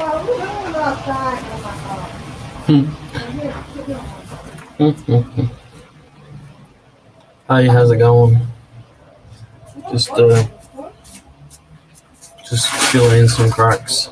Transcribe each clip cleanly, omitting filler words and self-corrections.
Hey, how's it going? Just filling in some cracks.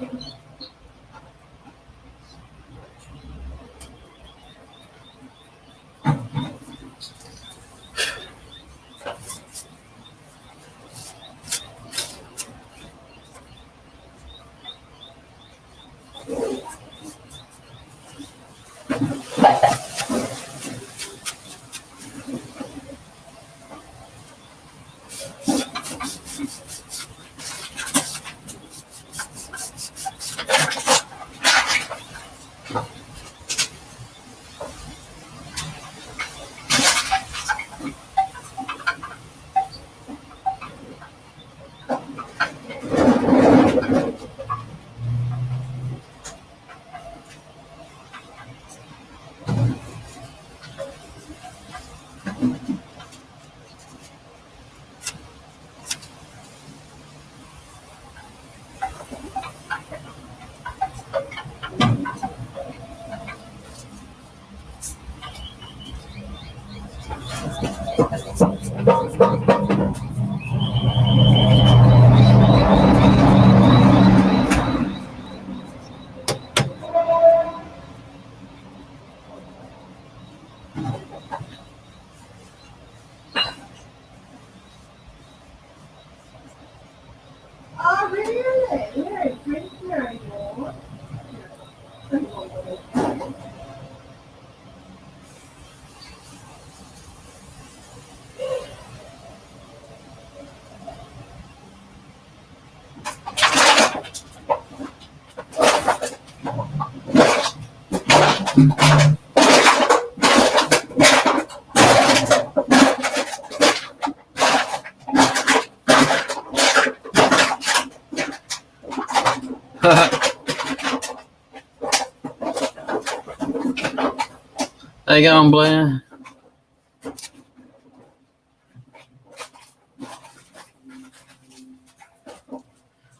How you going, Blair?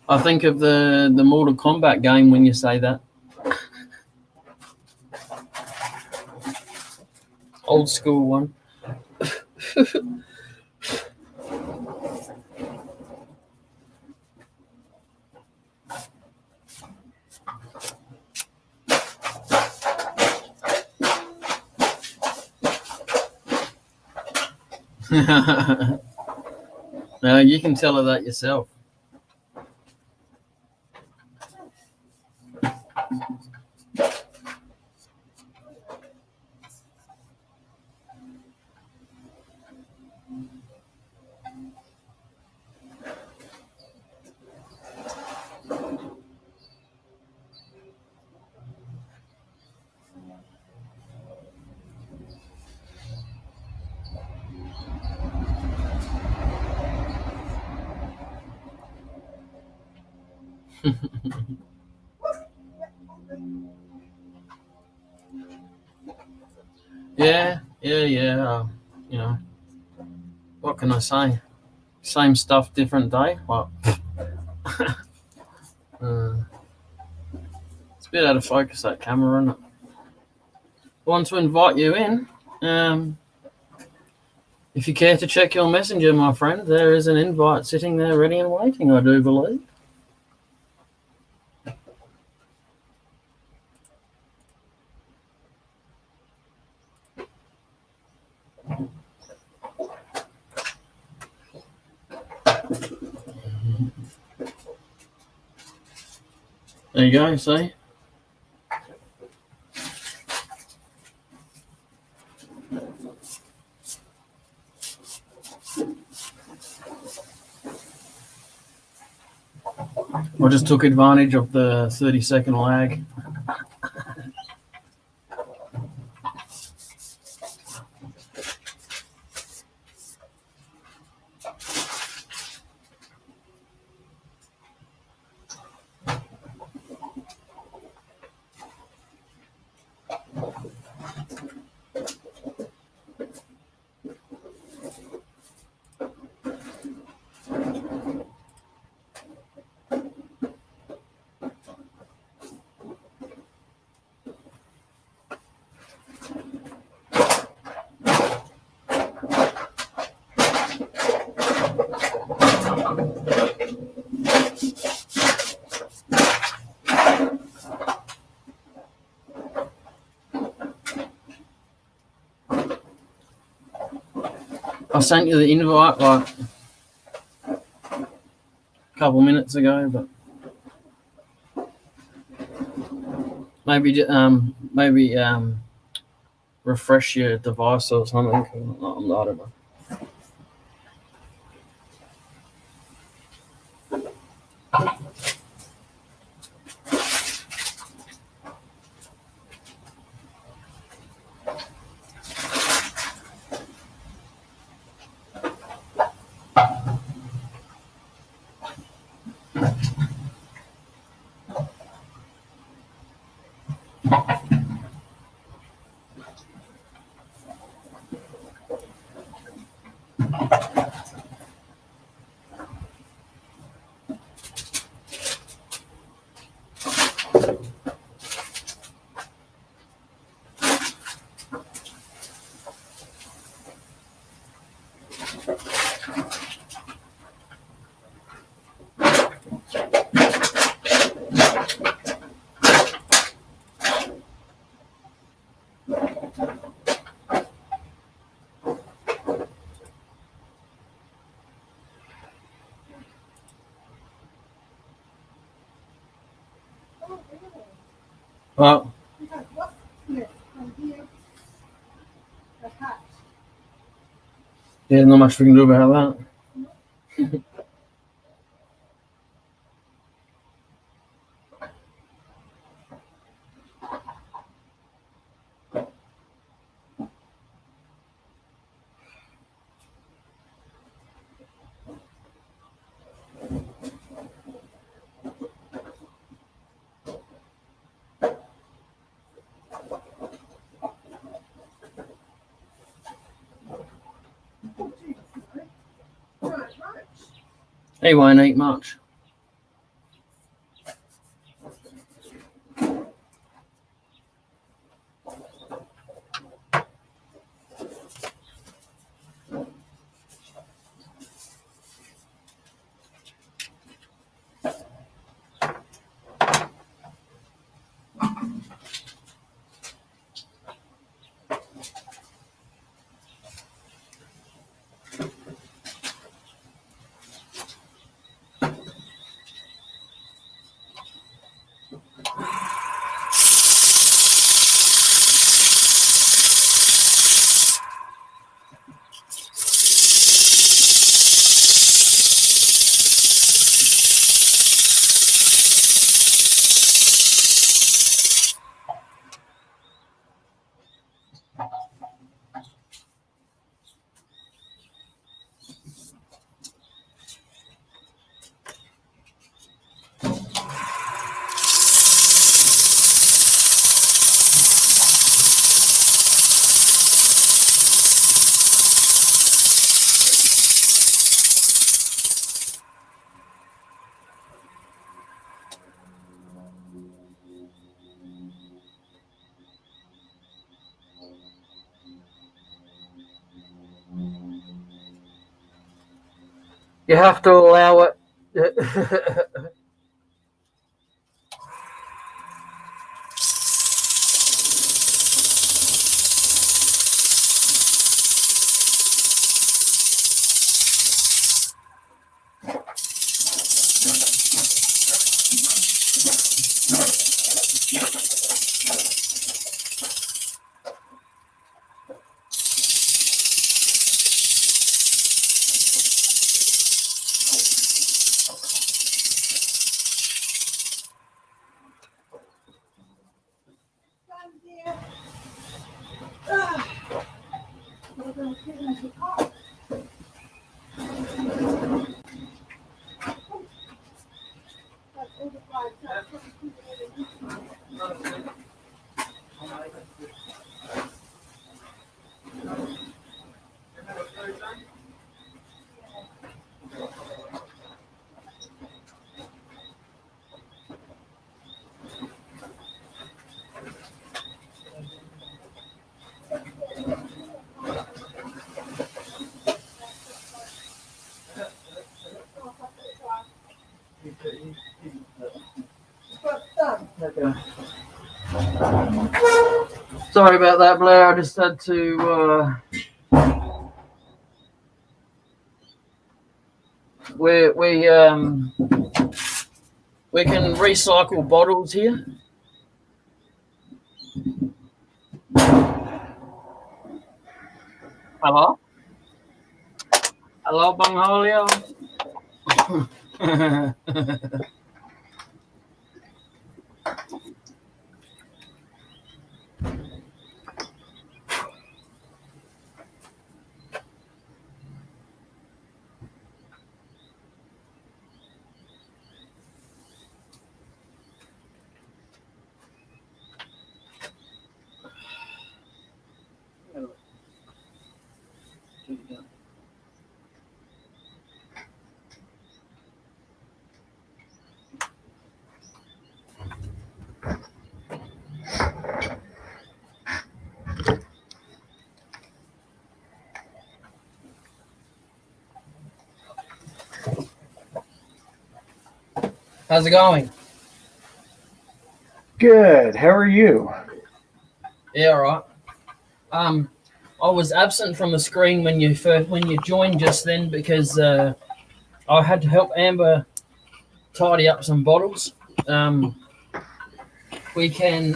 I think of the Mortal Kombat game when you say that. Old school one. No, you can tell her that yourself. Yeah. You know, what can I say? Same stuff, different day. What? It's a bit out of focus, that camera, isn't it? I want to invite you in. If you care to check your messenger, my friend, there is an invite sitting there ready and waiting, I do believe. There you go, see? I just took advantage of the 30-second lag. I sent you the invite like a couple minutes ago, but maybe refresh your device or something. I don't know. Well, there's not much we can do about that. He won't eat much. You have to allow it. Sorry about that, Blair. I just had to we can recycle bottles here. Hello? Hello, Bang Holio? How's it going? Good. How are you? Yeah, all right. I was absent from the screen when you joined just then because I had to help Amber tidy up some bottles. We can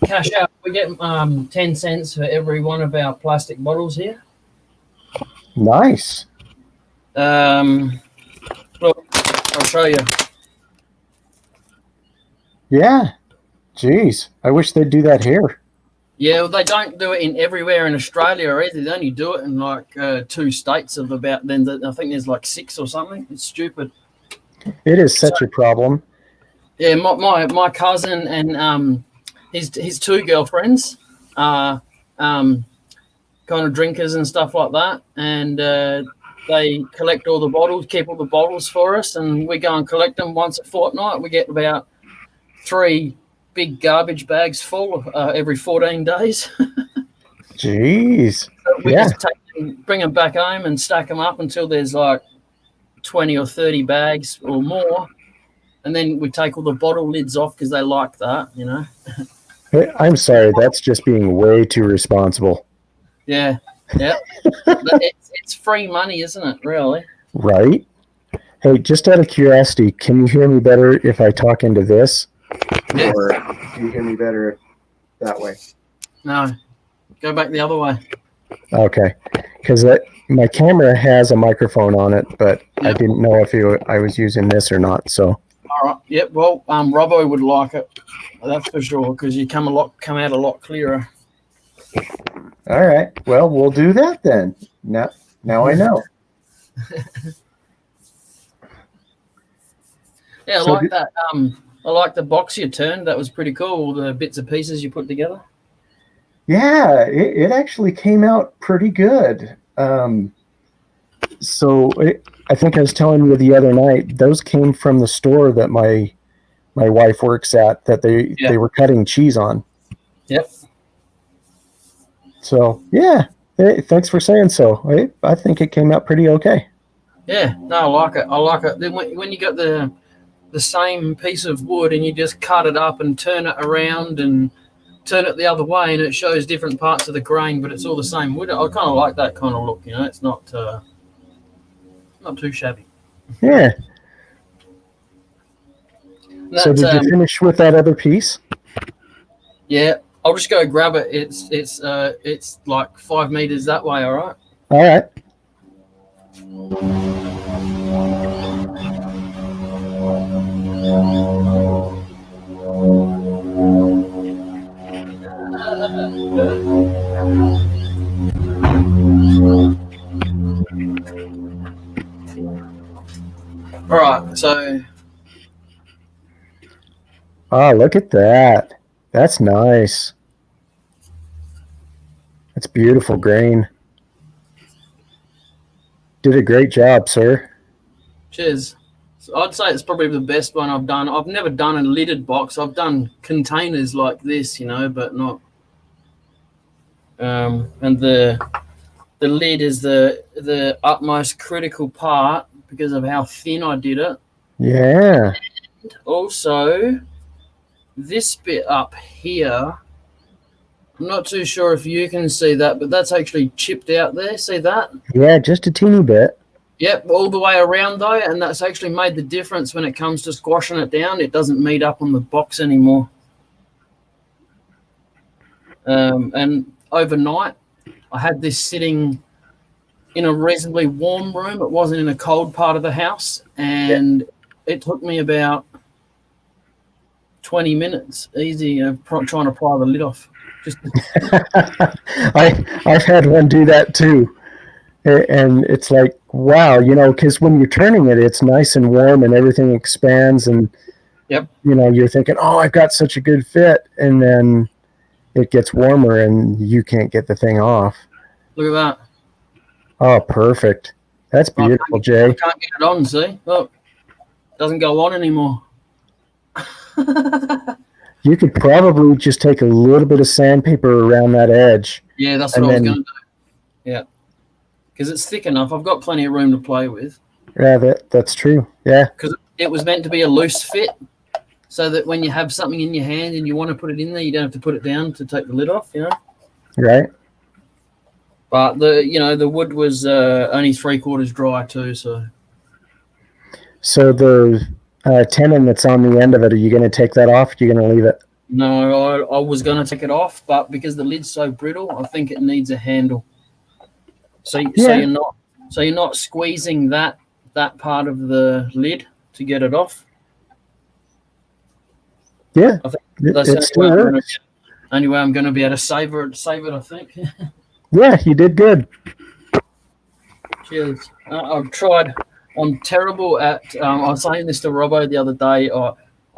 cash out. We get 10 cents for every one of our plastic bottles here. Nice. Look, I'll show you. Yeah. Jeez. I wish they'd do that here. Yeah, well, they don't do it everywhere in Australia either. They only do it in like 2 states of about. Then I think there's like 6 or something. It's stupid. It is such a problem. Yeah, my cousin and his 2 girlfriends are kind of drinkers and stuff like that, and they collect all the bottles, keep all the bottles for us, and we go and collect them once a fortnight. We get about 3 big garbage bags full every 14 days. Jeez. So we Yeah. just bring them back home and stack them up until there's like 20 or 30 bags or more. And then we take all the bottle lids off because they like that, you know. Hey, I'm sorry. That's just being way too responsible. Yeah. It's free money, isn't it, really? Right? Hey, just out of curiosity, can you hear me better if I talk into this? Yes. Or do you hear me better that way? No. Go back the other way. Okay. Because my camera has a microphone on it, but I didn't know if I was using this or not. So. All right. Yep. Well, Robbo would like it. That's for sure, because you come out a lot clearer. All right. Well, we'll do that then. Now I know. Yeah, I like that. I like the box you turned. That was pretty cool. All the bits and pieces you put together. Yeah, it actually came out pretty good. So I think I was telling you the other night, those came from the store that my wife works at that they were cutting cheese on. Yep. So yeah, hey, thanks for saying so. I think it came out pretty okay. Yeah, no, I like it. I like it. Then when you got the same piece of wood and you just cut it up and turn it around and turn it the other way, and it shows different parts of the grain, but it's all the same wood. I kind of like that kind of look. You know, it's not too shabby. Yeah. So did you finish with that other piece? Yeah, I'll just go grab it. It's like 5 meters that way. All right. All right. All right. So. Oh, look at that. That's nice. That's beautiful grain. Did a great job, sir. Cheers. So I'd say it's probably the best one I've done. I've never done a lidded box. I've done containers like this, you know, but not. And the lid is the utmost critical part because of how thin I did it. Yeah. And also, this bit up here, I'm not too sure if you can see that, but that's actually chipped out there. See that? Yeah, just a teeny bit. Yep, all the way around though, and that's actually made the difference when it comes to squashing it down. It doesn't meet up on the box anymore. And overnight, I had this sitting in a reasonably warm room. It wasn't in a cold part of the house, and it took me about 20 minutes easy of trying to pry the lid off. I've had one do that too. And it's like, wow, because when you're turning it, it's nice and warm and everything expands. And, you're thinking, oh, I've got such a good fit. And then it gets warmer and you can't get the thing off. Look at that. Oh, perfect. That's beautiful, Jay. I can't get it on, see? Look, it doesn't go on anymore. You could probably just take a little bit of sandpaper around that edge. Yeah, that's what I was going to do. Yeah. Because it's thick enough. I've got plenty of room to play with. Yeah, that's true. Yeah. Because it was meant to be a loose fit, so that when you have something in your hand and you want to put it in there, you don't have to put it down to take the lid off, Right. But the wood was only 3/4 dry too, so. So the tenon that's on the end of it, are you going to take that off? Or are you going to leave it? No, I was going to take it off, but because the lid's so brittle, I think it needs a handle. So you're not squeezing that part of the lid to get it off. Yeah, I think that's the only way I'm going to be able to save it. I think. Yeah, you did good. Cheers. I've tried. I'm terrible at. I was saying this to Robbo the other day.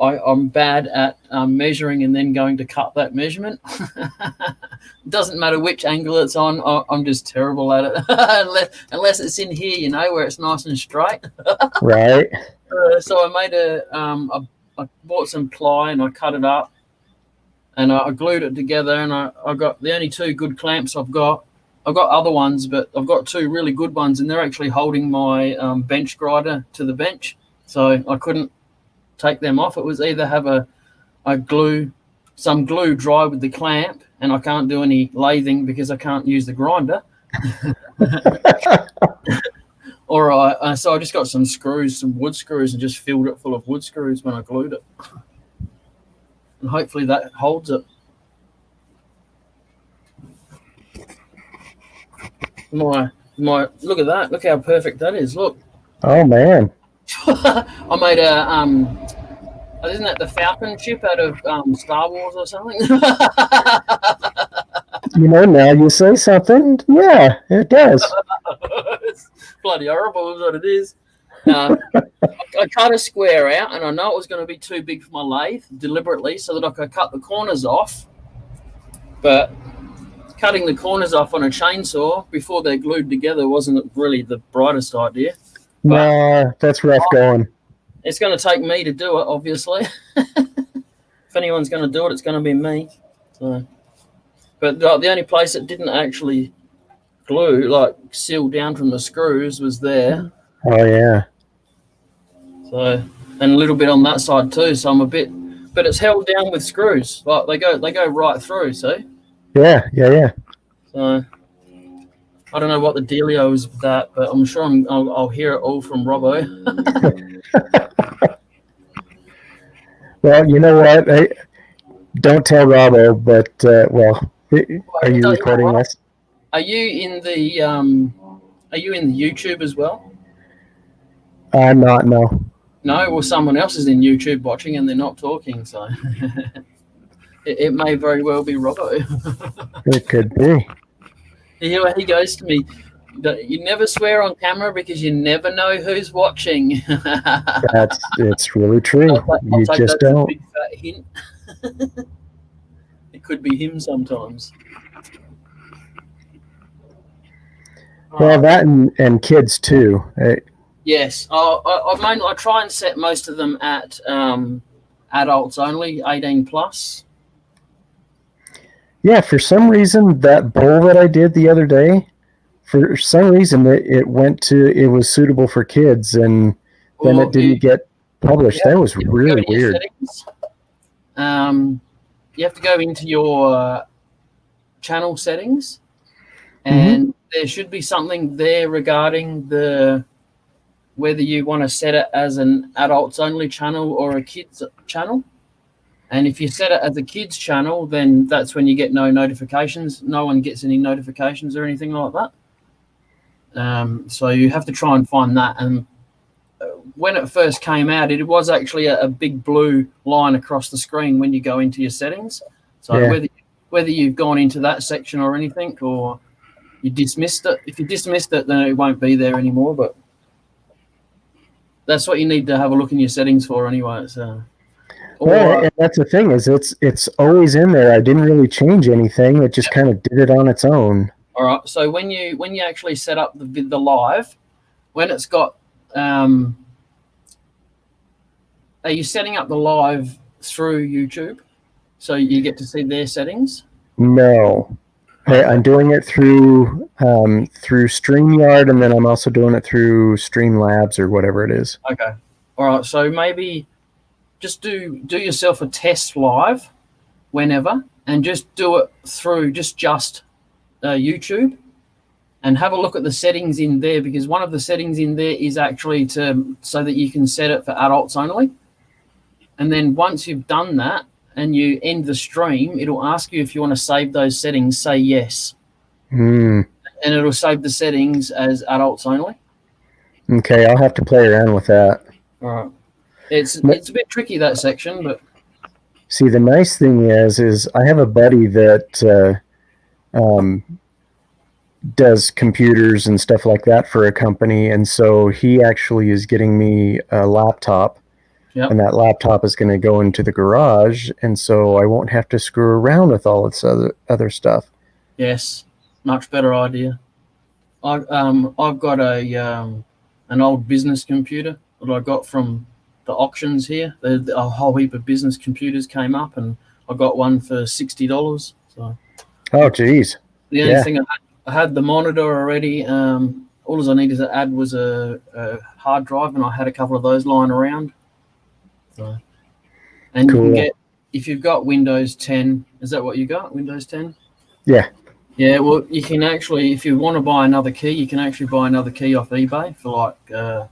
I'm bad at measuring and then going to cut that measurement. Doesn't matter which angle it's on. I'm just terrible at it. unless it's in here, where it's nice and straight. Right. So I made I bought some ply and I cut it up, and I glued it together. And I got the only two good clamps I've got. I've got other ones, but I've got two really good ones, and they're actually holding my bench grinder to the bench, so I couldn't take them off. It was either have some glue dry with the clamp, and I can't do any lathing because I can't use the grinder, or so I just got some wood screws, and just filled it full of wood screws when I glued it, and hopefully that holds it. My look at that! Look how perfect that is. Look. Oh man. I made isn't that the Falcon ship out of Star Wars or something? Now you say something. Yeah, it does. It's bloody horrible is what it is. I cut a square out, and I know it was going to be too big for my lathe deliberately so that I could cut the corners off. But cutting the corners off on a chainsaw before they're glued together wasn't really the brightest idea. No, that's rough going. It's going to take me to do it, obviously. If anyone's going to do it, it's going to be me. So, but the only place it didn't actually glue, like seal down from the screws, was there. Oh yeah. So, and a little bit on that side too. So I'm a bit, but it's held down with screws. Like they go right through. See? Yeah. So I don't know what the dealio is with that, but I'm sure I'll hear it all from Robbo. Well, you know what? Don't tell Robbo, but are you recording this? Are you in the YouTube as well? I'm not. No. No, well, someone else is in YouTube watching and they're not talking, so it may very well be Robbo. It could be. He goes to me, you never swear on camera because you never know who's watching. It's really true. You just don't. Big fat hint. It could be him sometimes. Well, that and kids too. Yes, I try and set most of them at adults only, 18 plus. Yeah, for some reason, that bowl that I did the other day, for some reason, it was suitable for kids, and then it didn't get published. That was really weird. You have to go into your channel settings, and there should be something there regarding the whether you want to set it as an adults only channel or a kids channel. And if you set it as a kids channel, then that's when you get no notifications. No one gets any notifications or anything like that. So you have to try and find that. And when it first came out, it was actually a big blue line across the screen when you go into your settings. So whether you've gone into that section or anything, or you dismissed it. If you dismissed it, then it won't be there anymore. But that's what you need to have a look in your settings for anyway. So. And that's the thing, is it's always in there. I didn't really change anything. It just kind of did it on its own. All right. So when you actually set up the live, when it's got, are you setting up the live through YouTube, so you get to see their settings? No, I'm doing it through StreamYard, and then I'm also doing it through Streamlabs or whatever it is. Okay. All right. So maybe just do yourself a test live whenever, and just do it through just YouTube, and have a look at the settings in there, because one of the settings in there is actually so that you can set it for adults only. And then once you've done that and you end the stream, it'll ask you if you want to save those settings. Say yes. And it'll save the settings as adults only. Okay, I'll have to play around with that. All right. It's a bit tricky, that section, but see, the nice thing is I have a buddy that does computers and stuff like that for a company, and so he actually is getting me a laptop, and that laptop is going to go into the garage, and so I won't have to screw around with all this other stuff. Yes, much better idea. I've got an old business computer that I got from the auctions here. A whole heap of business computers came up, and I got one for $60. So, oh geez. The only thing I had the monitor already. All I needed to add was a hard drive, and I had a couple of those lying around. So, and cool. You can get, if you've got Windows 10, is that what you got? Windows 10? Yeah. Yeah. Well, you can actually, if you want to buy another key, you can actually buy another key off eBay for like.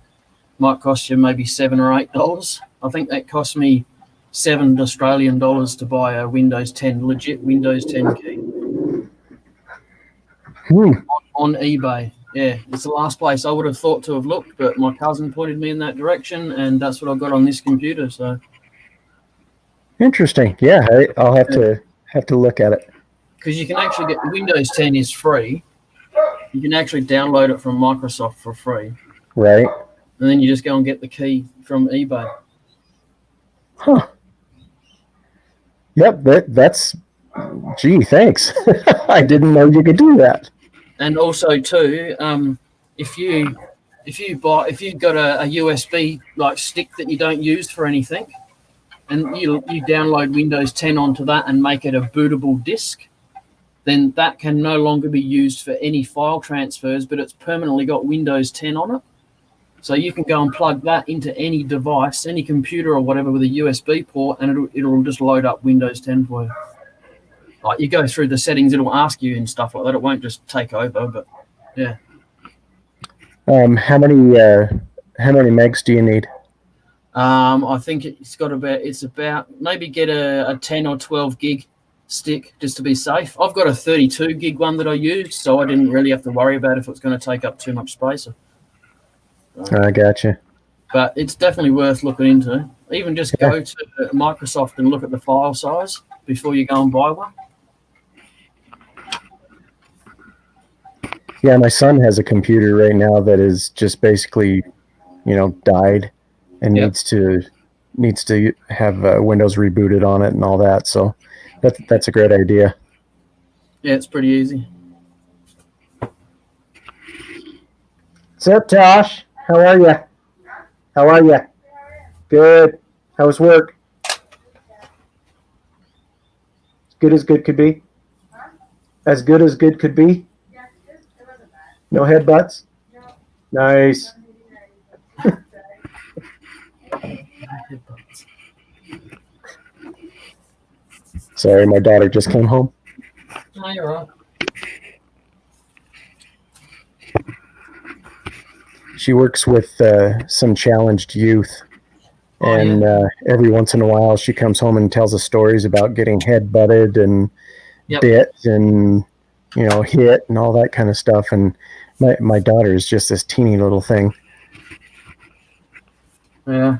Might cost you maybe $7 or $8. I think that cost me $7 Australian to buy a Windows 10, legit Windows 10 key on eBay. Yeah, it's the last place I would have thought to have looked, but my cousin pointed me in that direction, and that's what I got on this computer. So interesting. Yeah, I'll have to look at it, because you can actually get Windows 10 is free. You can actually download it from Microsoft for free. Right. And then you just go and get the key from eBay. Huh. Yep, that's gee, thanks. I didn't know you could do that. And also too, if you got a USB like stick that you don't use for anything, and you download Windows 10 onto that and make it a bootable disk, then that can no longer be used for any file transfers, but it's permanently got Windows 10 on it. So you can go and plug that into any device, any computer or whatever with a USB port, and it'll just load up Windows 10 for you. Like you go through the settings, it'll ask you and stuff like that. It won't just take over, but yeah. How many megs do you need? I think it's about maybe get a 10 or 12 gig stick just to be safe. I've got a 32 gig one that I used, so I didn't really have to worry about if it's going to take up too much space. I gotcha. But it's definitely worth looking into. Even just go to Microsoft and look at the file size before you go and buy one. Yeah, my son has a computer right now that is just basically, died, and needs to have Windows rebooted on it and all that. So that's a great idea. Yeah, it's pretty easy. What's up, Josh? How are you? Good. How was work? As good as good could be? As good as good could be? No headbutts? No. Nice. Sorry, my daughter just came home. No, you're right. She works with some challenged youth. And every once in a while, she comes home and tells us stories about getting head butted and bit and, hit and all that kind of stuff. And my daughter is just this teeny little thing. Yeah.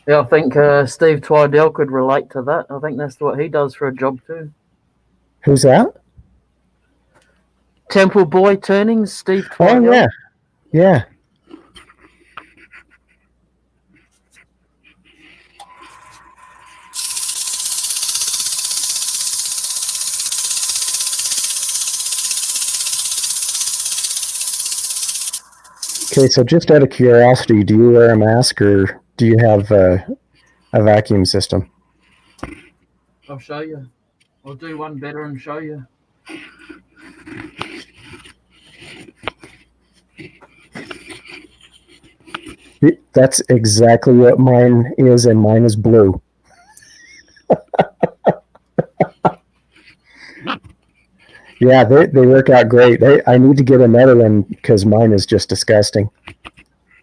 Yeah, I think Steve Twidell could relate to that. I think that's what he does for a job too. Who's that? Temple Boy Turnings, Steve Twidell. Oh, yeah. Yeah. Okay, so just out of curiosity, do you wear a mask or do you have a vacuum system? I'll show you. I'll do one better and show you. That's exactly what mine is, and mine is blue. Yeah, they work out great. I need to get another one because mine is just disgusting.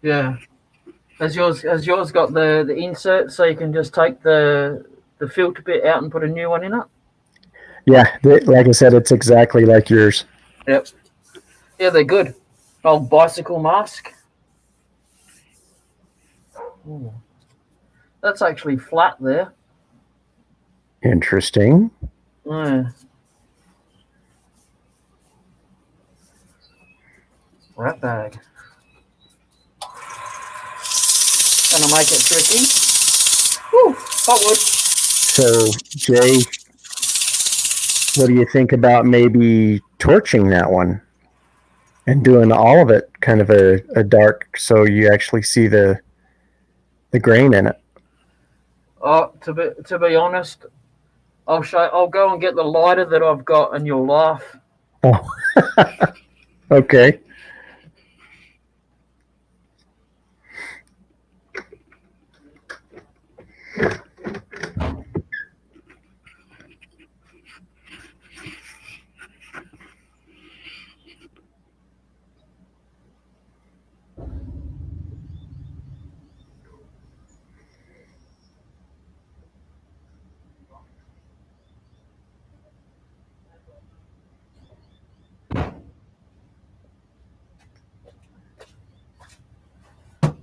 Yeah. Has yours got the insert so you can just take the filter bit out and put a new one in it? Yeah, like I said, it's exactly like yours. Yep. Yeah, they're good. Old bicycle mask. Ooh. That's actually flat there. Interesting. Yeah. Rat bag. Gonna make it tricky. Woo, hot wood. So, Jay, what do you think about maybe torching that one and doing all of it kind of a dark so you actually see the grain in it? Oh, to be honest, I'll go and get the lighter that I've got and you'll laugh. Oh. Okay.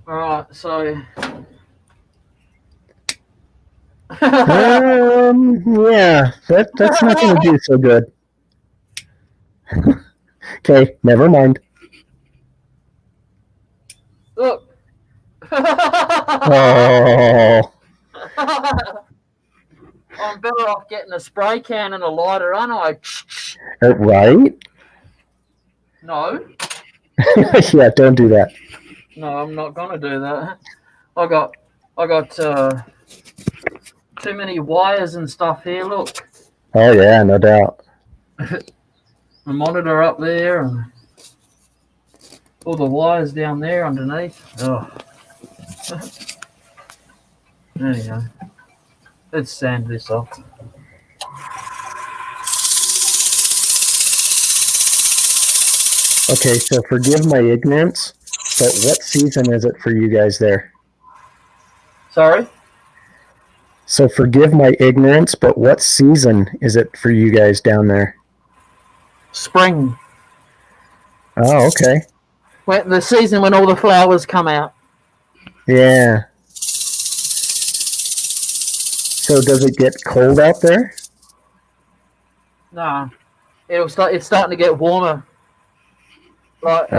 Alright, so yeah, that's not going to do so good. Okay, never mind. look. Oh. I'm better off getting a spray can and a lighter, aren't I? Right? No. Yeah, don't do that. No, I'm not gonna do that. I got too many wires and stuff here. Look, Oh yeah, no doubt. a monitor up there and all the wires down there underneath. Oh. There you go. Let's sand this off. Okay, so forgive my ignorance, but what season is it for you guys there? Sorry? So forgive my ignorance, but what season is it for you guys down there? Spring. Oh, okay. When, the season when all the flowers come out. Yeah. So does it get cold out there? No. It's starting to get warmer. Like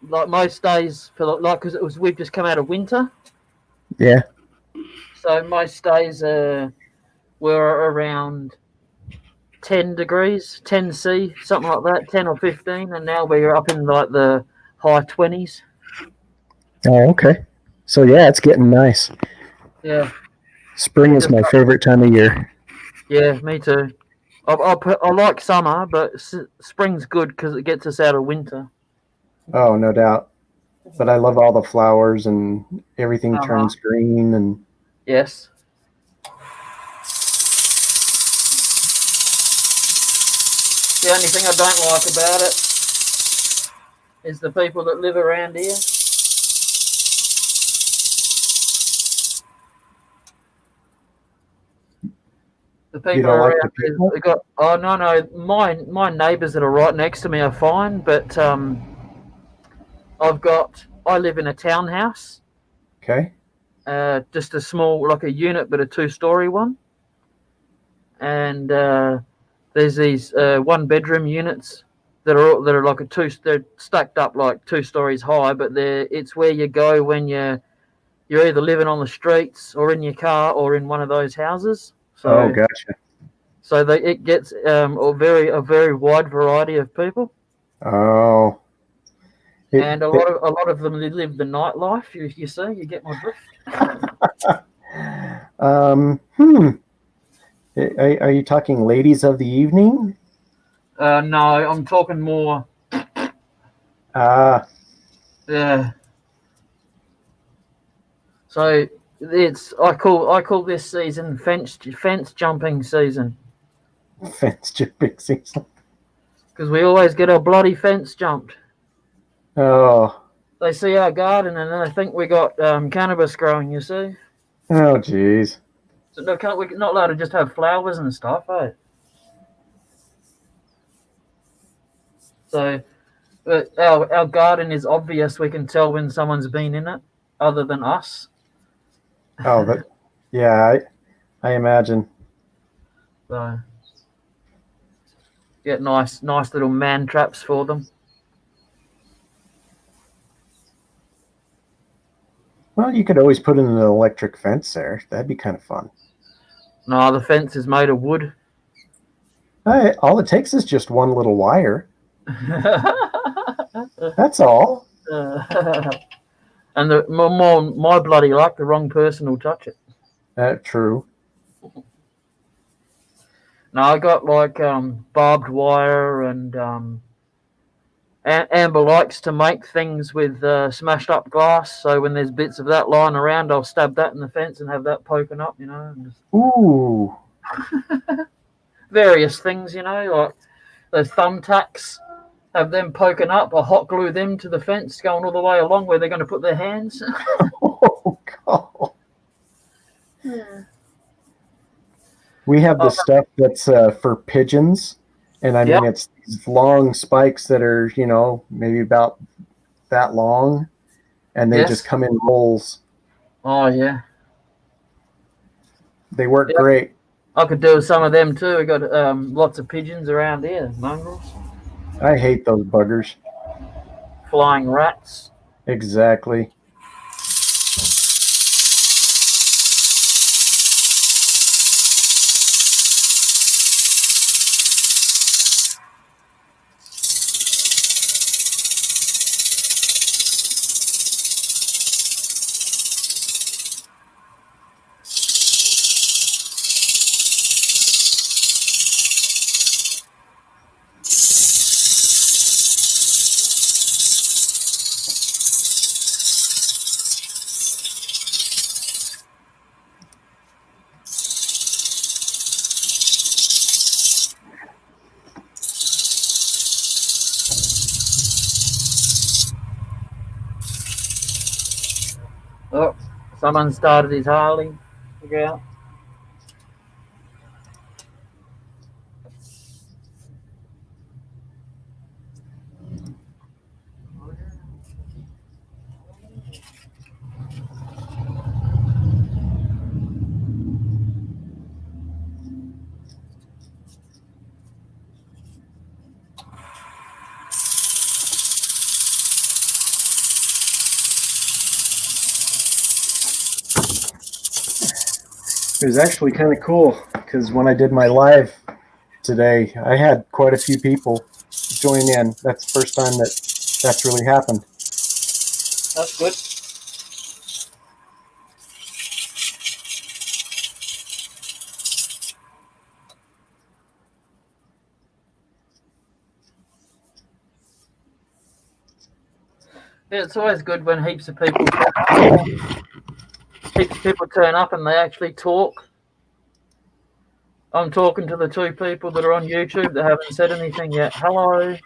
like most days because we've just come out of winter. Yeah. So most days we're around 10 degrees, 10 C, something like that, 10 or 15, and now we're up in like the high 20s. Oh, okay. So yeah, it's getting nice. Yeah. Spring is my favorite time of year. Yeah, me too. I like summer, but spring's good because it gets us out of winter. Oh, no doubt. But I love all the flowers and everything turns green and. Yes. The only thing I don't like about it is the people that live around here. The people You don't like the around here, people? we got. Oh no, my neighbours that are right next to me are fine, but I live in a townhouse, Okay. just a small, like a unit, but a 2-story one, and there's these 1-bedroom units that are like they're stacked up like 2 stories high, but it's where you go when you're either living on the streets or in your car or in one of those houses. Oh, gotcha. So it gets a very wide variety of people, Oh, and a lot of them live the nightlife. You see, you get my drift. Hmm. Are you talking ladies of the evening? No, I'm talking more. Ah, Yeah. So I call this season fence jumping season, fence jumping season. because we always get our bloody fence jumped. Oh, They see our garden and then they think we got cannabis growing. You see, oh, geez. so we're not allowed to just have flowers and stuff, eh? So, but our garden is obvious. We can tell when someone's been in it, other than us. Oh, yeah, I imagine. So, get nice little man traps for them. Well, you could always put in an electric fence there. That'd be kind of fun. No, the fence is made of wood. All it takes is just one little wire. That's all. And my bloody luck, the wrong person will touch it. True. No, I got like barbed wire, and Amber likes to make things with smashed up glass. So when there's bits of that lying around, I'll stab that in the fence and have that poking up, And Ooh. various things, like those thumbtacks. Have them poking up, or hot glue them to the fence, going all the way along where they're going to put their hands. Oh, God. Yeah. We have the stuff that's for pigeons, and I mean it's these long spikes that are maybe about that long, and they just come in rolls. Oh yeah, they work great. I could do some of them too. We got lots of pigeons around here, mongrels. I hate those buggers. Flying rats. Exactly. Oh, someone started his Harley. Look out. It was actually kind of cool because when I did my live today, I had quite a few people join in. That's the first time that's really happened. That's good. Yeah, it's always good when heaps of people turn up and they actually talk. I'm talking to the 2 people that are on YouTube that haven't said anything yet. Hello.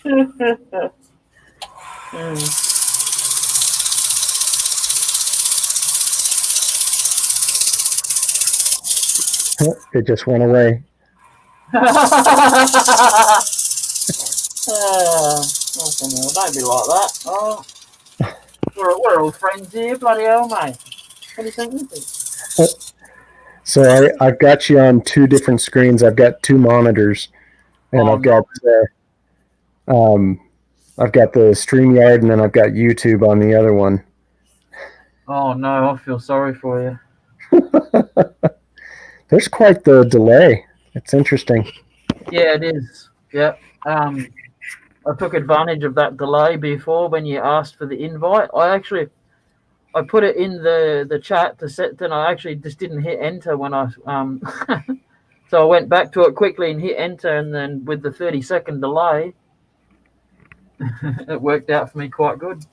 It just went away. Don't be like that. Oh, we're all friends here, bloody hell, mate. What do you think this is? So I've got you on two different screens. I've got two monitors, and Oh, I've got the StreamYard, and then I've got YouTube on the other one. Oh no, I feel sorry for you. There's quite the delay. It's interesting. Yeah, it is. Yeah. I took advantage of that delay before when you asked for the invite. I put it in the chat to set, then I actually just didn't hit enter when I so I went back to it quickly and hit enter, and then with the 30-second delay, it worked out for me quite good.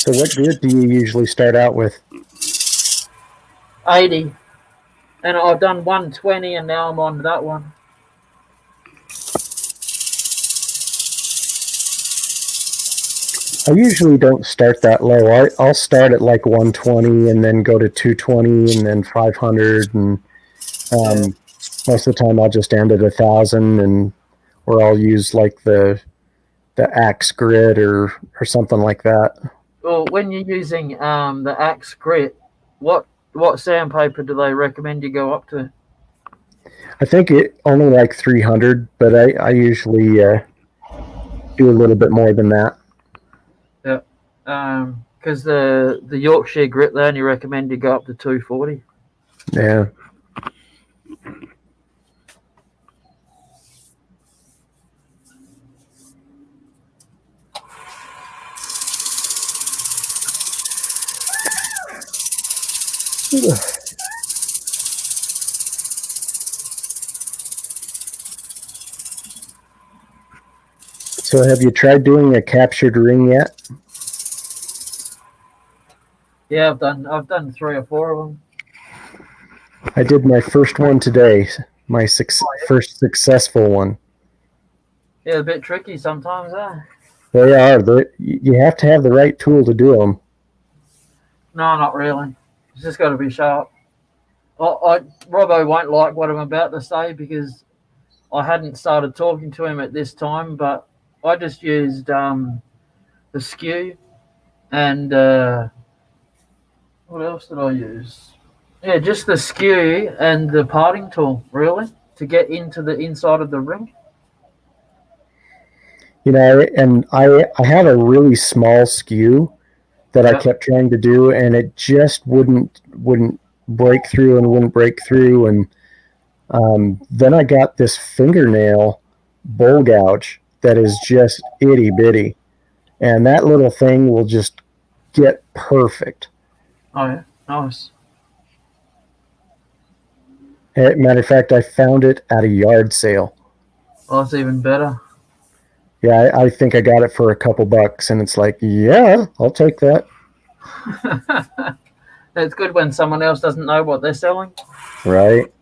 So what grit do you usually start out with? 80. And I've done 120, and now I'm on that one. I usually don't start that low. I'll start at like 120 and then go to 220 and then 500, and most of the time I'll just end at 1,000, and or I'll use like the axe grit or something like that. Well, when you're using the axe grit, what sandpaper do they recommend you go up to? I think it only like 300, but I usually do a little bit more than that. Yeah, because the Yorkshire Grit, they only recommend you go up to 240. Yeah. So have you tried doing a captured ring yet? Yeah, I've done 3 or 4 of them. I did my first one today, my first successful one. Yeah, a bit tricky sometimes, eh? They are. You have to have the right tool to do them. No, not really. It's just got to be sharp. Robbo won't like what I'm about to say because I hadn't started talking to him at this time, but I just used the skew and what else did I use? Yeah, just the skew and the parting tool, really, to get into the inside of the ring. You know, and I had a really small skew that I kept trying to do, and it just wouldn't break through and wouldn't break through. And then I got this fingernail bowl gouge that is just itty bitty, and that little thing will just get perfect. Oh yeah, nice. Matter of fact, I found it at a yard sale. Well, that's even better. Yeah, I think I got it for a couple bucks, and it's like, yeah, I'll take that. It's good when someone else doesn't know what they're selling. Right.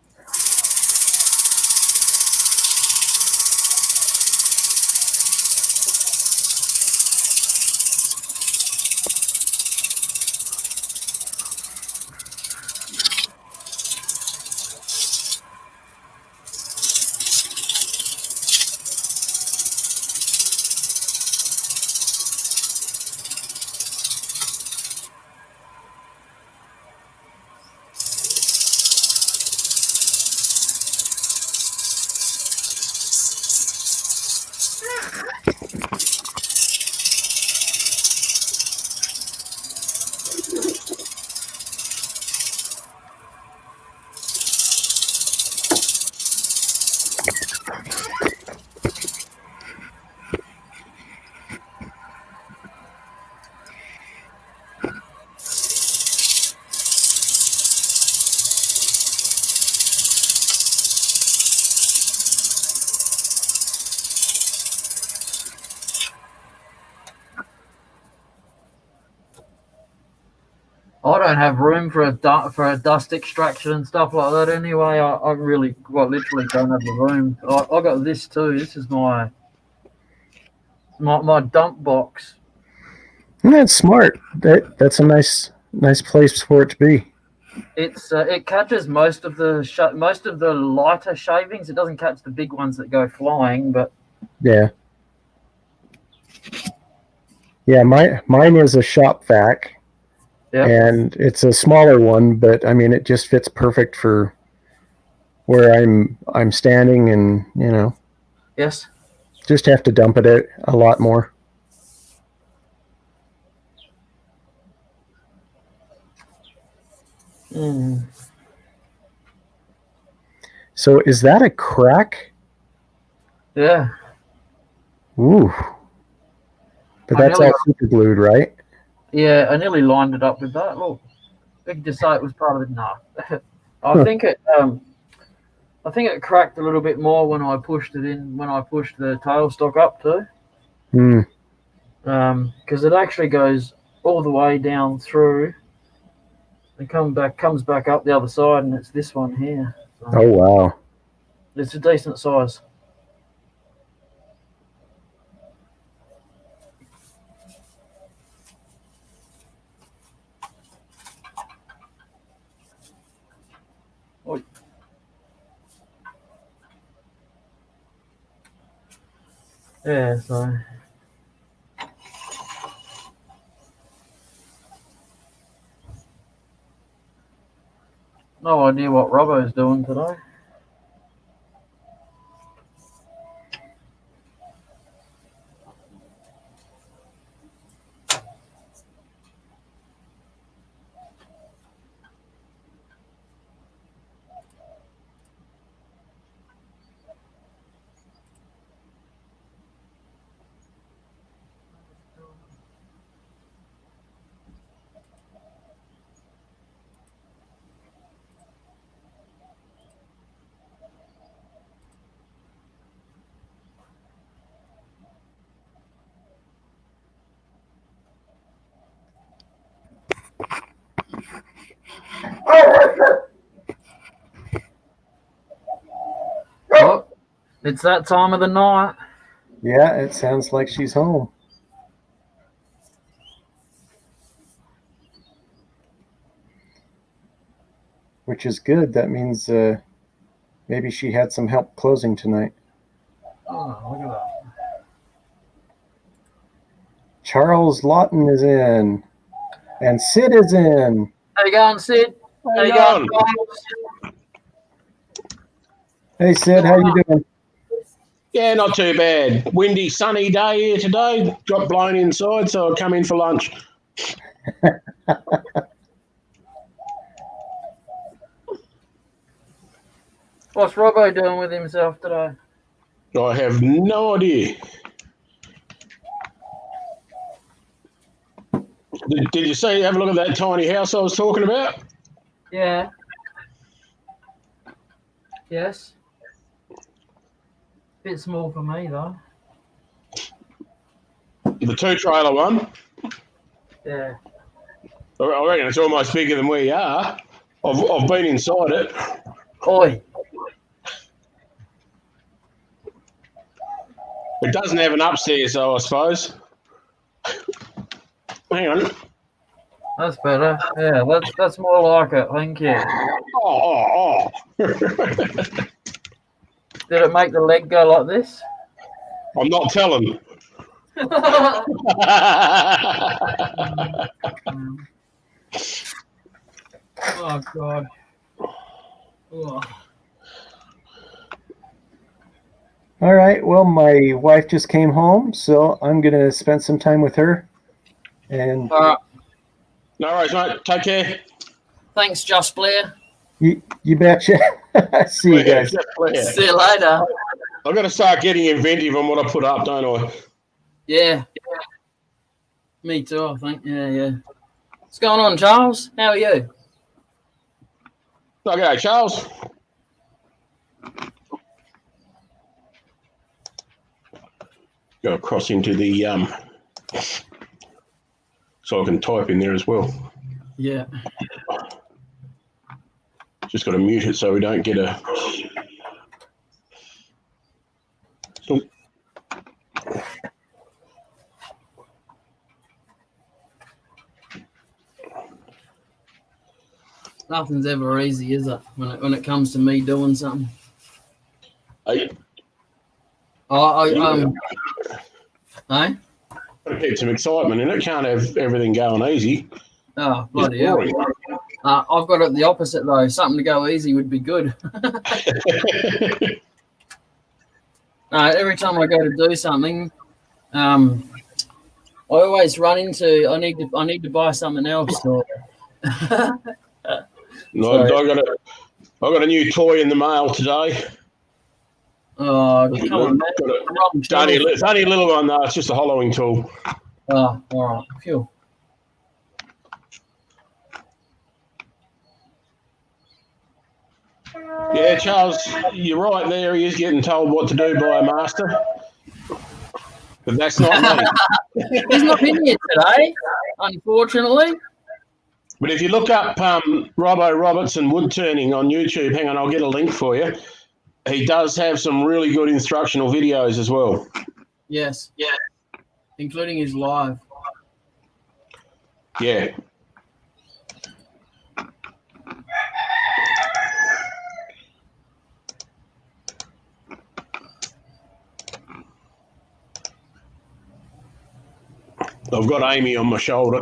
I don't have room for a dust extraction and stuff like that. Anyway, I really, literally don't have the room. I got this too. This is my dump box. And that's smart. That's a nice place for it to be. It catches most of the lighter shavings. It doesn't catch the big ones that go flying, but yeah. Mine is a shop vac. Yep. And it's a smaller one, but I mean, it just fits perfect for where I'm standing, and yes, just have to dump it a lot more. So is that a crack? Yeah. Ooh. But that's all super glued, right? Yeah, I nearly lined it up with that. Look, we could just say it was part of it. No, I think it cracked a little bit more when I pushed it in. When I pushed the tailstock up too. Because it actually goes all the way down through and comes back up the other side, and it's this one here. So oh wow! It's a decent size. Yeah, so no idea what Robbo's doing today. Oh, it's that time of the night. Yeah, it sounds like she's home. Which is good. That means maybe she had some help closing tonight. Oh, look at that. Charles Lawton is in. And Sid is in. How you going, Sid? How you going? Hey, Sid, how you doing? Yeah, not too bad. Windy, sunny day here today. Got blown inside, so I'll come in for lunch. What's Robbo doing with himself today? I have no idea. Did you see? Have a look at that tiny house I was talking about? Yeah. Yes. Bit small for me though. The 2-trailer one? Yeah. I reckon it's almost bigger than we are. I've been inside it. Oi. It doesn't have an upstairs though, I suppose. Hang on. That's better. Yeah, that's more like it. Thank you. Oh. Did it make the leg go like this? I'm not telling. Oh, God. Oh. All right. Well, my wife just came home, so I'm going to spend some time with her. And no worries, mate. Take care. Thanks, Just Blair. You betcha. See you guys. See you later. I've got to start getting inventive on what I put up, don't I? Yeah. Me too, I think. Yeah. What's going on, Charles? How are you? Okay, Charles. Go across into the so I can type in there as well. Yeah. Just got to mute it so we don't get a. Nothing's ever easy, is it? When it comes to me doing something. Hey. Hey? Got to keep some excitement in it. Can't have everything going easy. Oh, bloody hell. I've got it the opposite, though. Something to go easy would be good. Every time I go to do something, I always run into I need to buy something else. Or No, I got a new toy in the mail today. Oh, come on, man. It's only a little one, though. It's just a hollowing tool. Oh, all right. Cool. Yeah, Charles, you're right there. He is getting told what to do by a master. But that's not me. He's not in here today, unfortunately. But if you look up Robbo Robertson wood turning on YouTube, hang on, I'll get a link for you. He does have some really good instructional videos as well. Yes. Yeah. Including his live. Yeah. I've got Amy on my shoulder.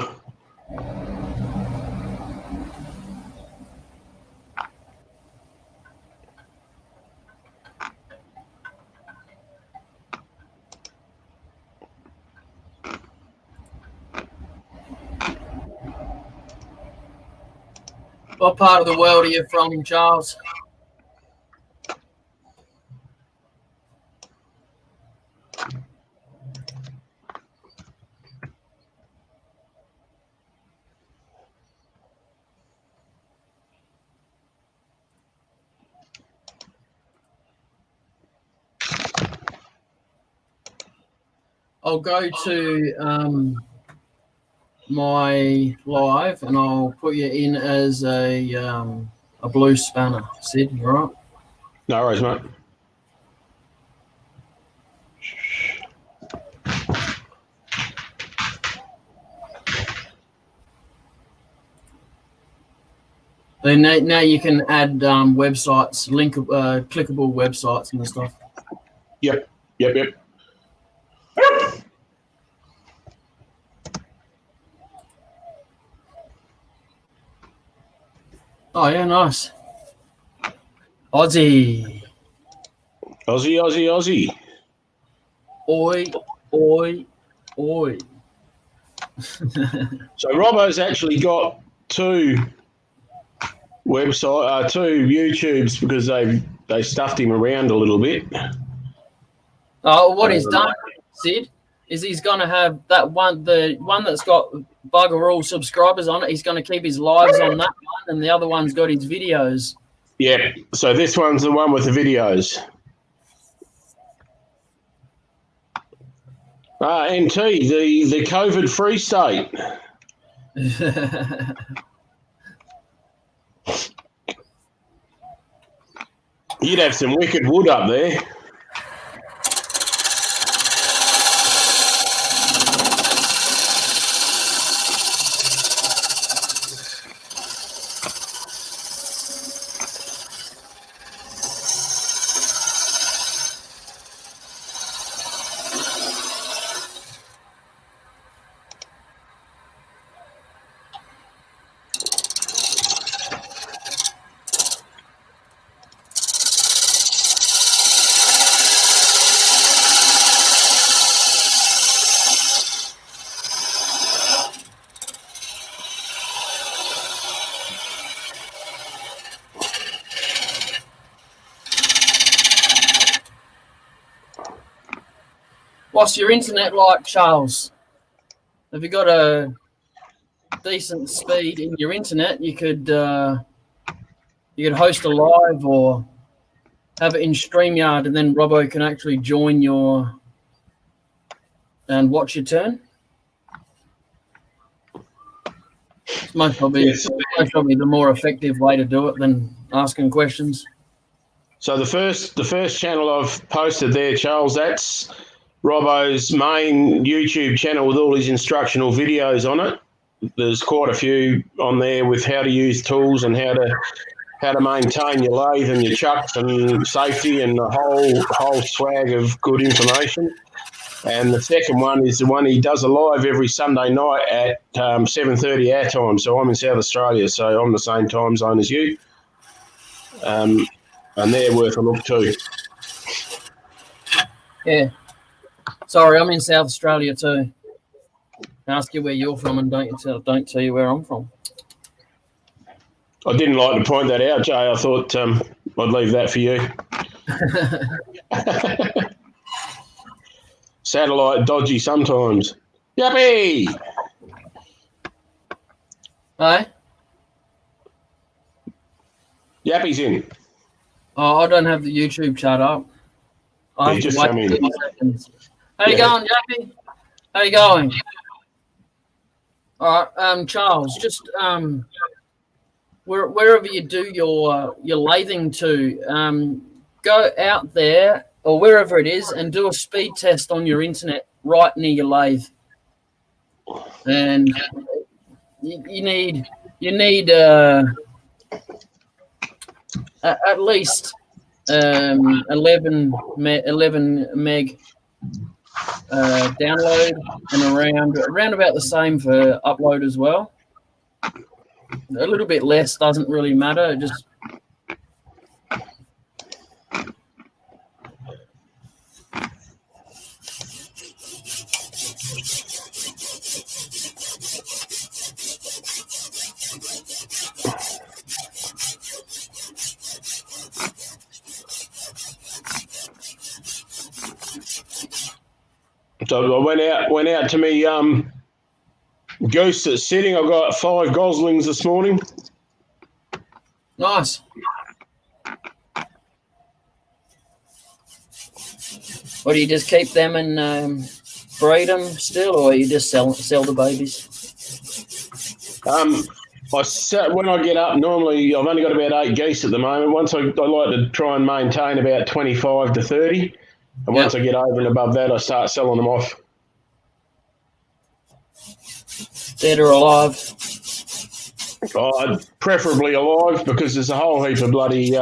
What part of the world are you from, Charles? I'll go to my live and I'll put you in as a blue spanner. Sid, you all right? No worries, mate. Then now you can add websites, clickable websites and stuff. Yep. Oh, yeah, nice. Aussie. Aussie. Oi. So Robbo's actually got two YouTubes because they stuffed him around a little bit. Oh, what he's done, Sid, is he's going to have that one, the one that's got bugger all subscribers on it. He's going to keep his lives on that one, and the other one's got his videos. Yeah. So this one's the one with the videos. NT, the COVID-free state. You'd have some wicked wood up there. What's your internet like, Charles? Have you got a decent speed in your internet? You could host a live or have it in StreamYard, and then Robbo can actually join and watch your turn. Most probably the more effective way to do it than asking questions. So the first channel I've posted there, Charles, that's Robbo's main YouTube channel with all his instructional videos on it. There's quite a few on there with how to use tools and how to maintain your lathe and your chucks and safety and the whole swag of good information. And the second one is the one he does a live every Sunday night at 7:30 our time. So I'm in South Australia, so I'm the same time zone as you. And they're worth a look too. Yeah. Sorry, I'm in South Australia too. Ask you where you're from and don't tell you where I'm from. I didn't like to point that out, Jay. I thought I'd leave that for you. Satellite dodgy sometimes. Yappy! Hey? Yappy's in. Oh, I don't have the YouTube chat up. I have to wait 30 seconds. How you going, Yappy? How you going? All right, Charles, just wherever you do your lathing to, go out there or wherever it is and do a speed test on your internet right near your lathe. And you need at least 11 meg download and around about the same for upload as well. A little bit less doesn't really matter. Just So I went out to me goose that's sitting. I got 5 goslings this morning. nice. Or do you just keep them and breed them still, or you just sell the babies? When I get up, normally I've only got about 8 geese at the moment. Once I like to try and maintain about 25 to 30. And once I get over and above that, I start selling them off. Dead or alive? Preferably alive, because there's a whole heap of bloody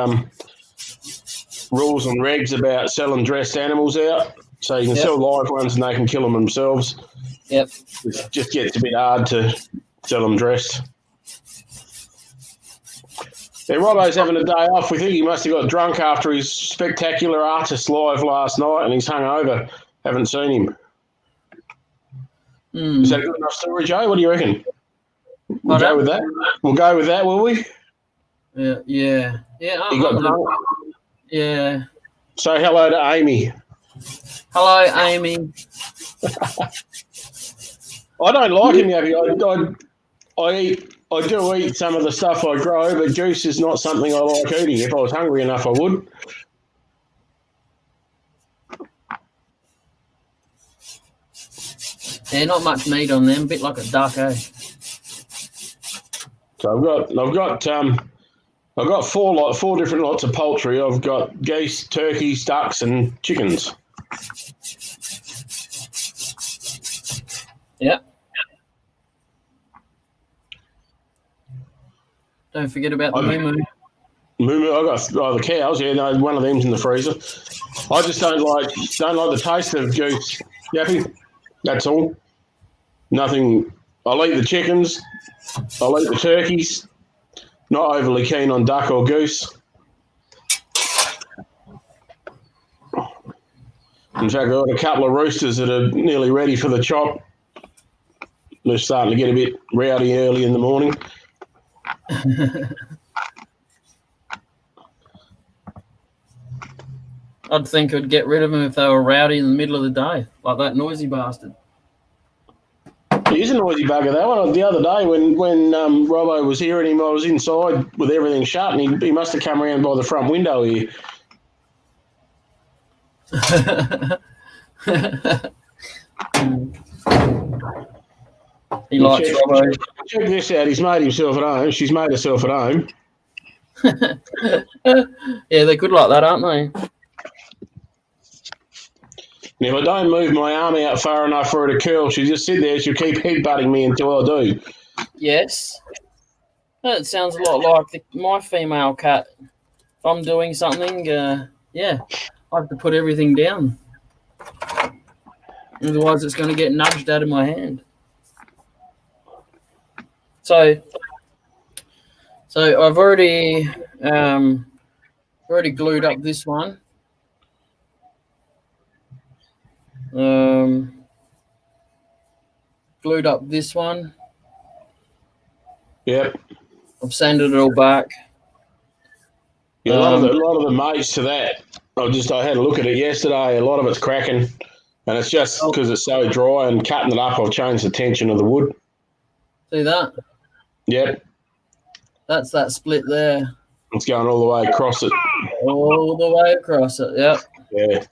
rules and regs about selling dressed animals out. So you can sell live ones and they can kill them themselves. Yep. It just gets a bit hard to sell them dressed. Yeah, Robbo's having a day off. We think he must have got drunk after his spectacular artist live last night and he's hungover. Haven't seen him. Is that a good enough story, Joe? What do you reckon? We'll go with that. We'll go with that, will we? Yeah. He got drunk? Yeah. Say hello to Amy. Hello, Amy. I don't like him, Yappy. I do eat some of the stuff I grow, but juice is not something I like eating. If I was hungry enough, I would. Yeah, not much meat on them. A bit like a duck, eh? So I've got four different lots of poultry. I've got geese, turkeys, ducks, and chickens. Yeah. Don't forget about the moo. I got the cows. Yeah, no, one of them's in the freezer. I just don't like the taste of goose, Yappy. That's all. Nothing. I'll eat the chickens. I'll eat the turkeys. Not overly keen on duck or goose. In fact, I've got a couple of roosters that are nearly ready for the chop. They're starting to get a bit rowdy early in the morning. I'd think I'd get rid of them if they were rowdy in the middle of the day, like that noisy bastard. He's a noisy bugger, that one. The other day when Robbo was hearing him, I was inside with everything shut, and he must have come around by the front window here. He likes Robbo. Check this out. He's made himself at home. She's made herself at home. Yeah, they're good like that, aren't they? And if I don't move my arm out far enough for her to curl, she'll just sit there. She'll keep headbutting me until I do. Yes. That sounds a lot like my female cat. If I'm doing something, yeah, I have to put everything down. Otherwise, it's going to get nudged out of my hand. So I've already glued up this one. Glued up this one. Yep. I've sanded it all back. Yeah, a lot of the mates to that. I had a look at it yesterday. A lot of it's cracking, and it's just because it's so dry and cutting it up. I've changed the tension of the wood. See that? Yep. That's that split there. It's going all the way across it. All the way across it. Yep. Yeah.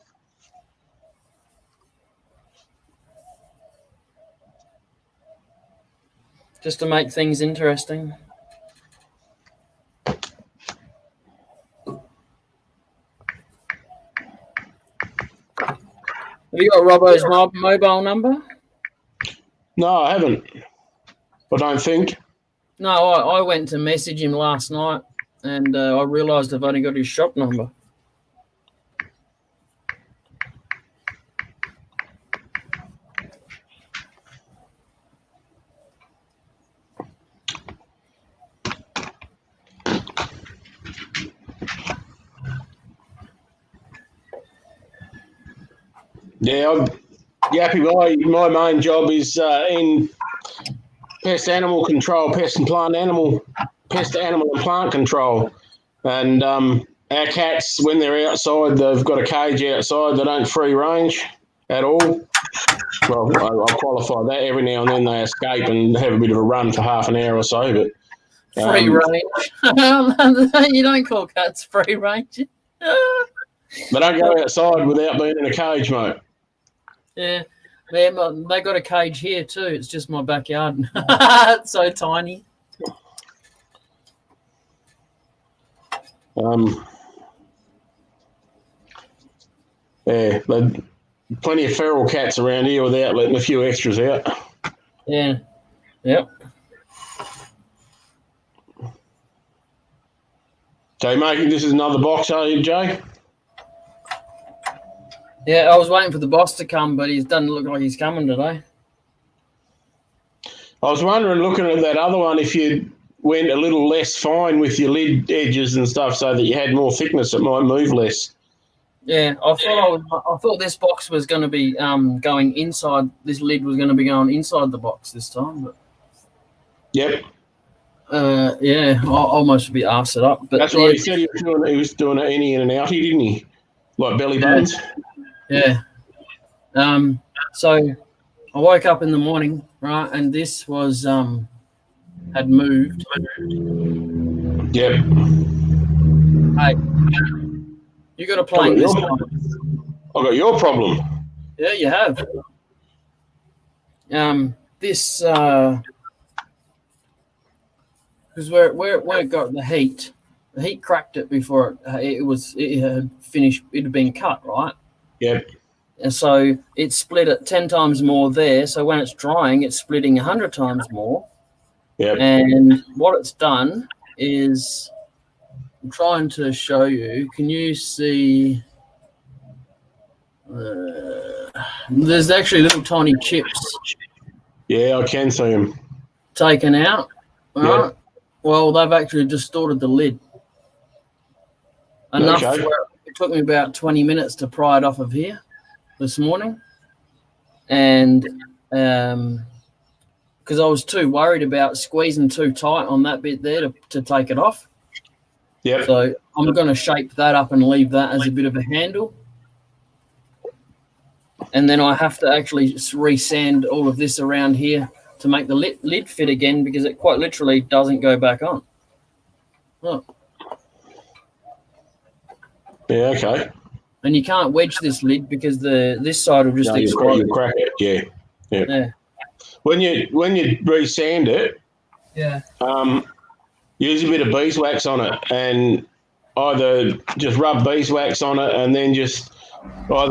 Just to make things interesting. Have you got Robbo's mobile number? No, I haven't. I don't think. No, I went to message him last night, and I realised I've only got his shop number. Yeah, Yappy, my main job is in pest animal control, pest animal and plant control. And our cats, when they're outside, they've got a cage outside. They don't free range at all. Well, I'll qualify that. Every now and then they escape and have a bit of a run for half an hour or so. But free range? You don't call cats free range. They don't go outside without being in a cage, mate. Yeah, they got a cage here too. It's just my backyard. It's so tiny. Yeah, plenty of feral cats around here without letting a few extras out. Yeah, yep. So you making this is another box, are you, Jay? Yeah, I was waiting for the boss to come, but he doesn't look like he's coming today. I was wondering, looking at that other one, if you went a little less fine with your lid edges and stuff so that you had more thickness, it might move less. Yeah, I thought this box was going to be going inside. This lid was going to be going inside the box this time. But yep. Yeah, I almost be arsed it up. But that's right. He said he was doing an innie and an outie, didn't he? Like belly buttons. Yeah. So I woke up in the morning, right, and this was had moved. Yep. Hey, you got a plane this time. I got your problem. Yeah, you have. This because where it got the heat cracked it before it had finished. It had been cut, right? Yep. And so it split it 10 times more there. So when it's drying, it's splitting 100 times more. Yep. And what it's done is, I'm trying to show you. Can you see? There's actually little tiny chips. Yeah, I can see them. Taken out. All right. Well, they've actually distorted the lid enough. Okay. Where it took me about 20 minutes to pry it off of here this morning, and because I was too worried about squeezing too tight on that bit there to take it off. Yeah. So I'm going to shape that up and leave that as a bit of a handle. And then I have to actually resand all of this around here to make the lid fit again, because it quite literally doesn't go back on. Oh. Yeah, okay. And you can't wedge this lid because this side will just explode. You crack it, yeah. Yeah. when you resand it, Yeah. Use a bit of beeswax on it, and either just rub beeswax on it, and then just run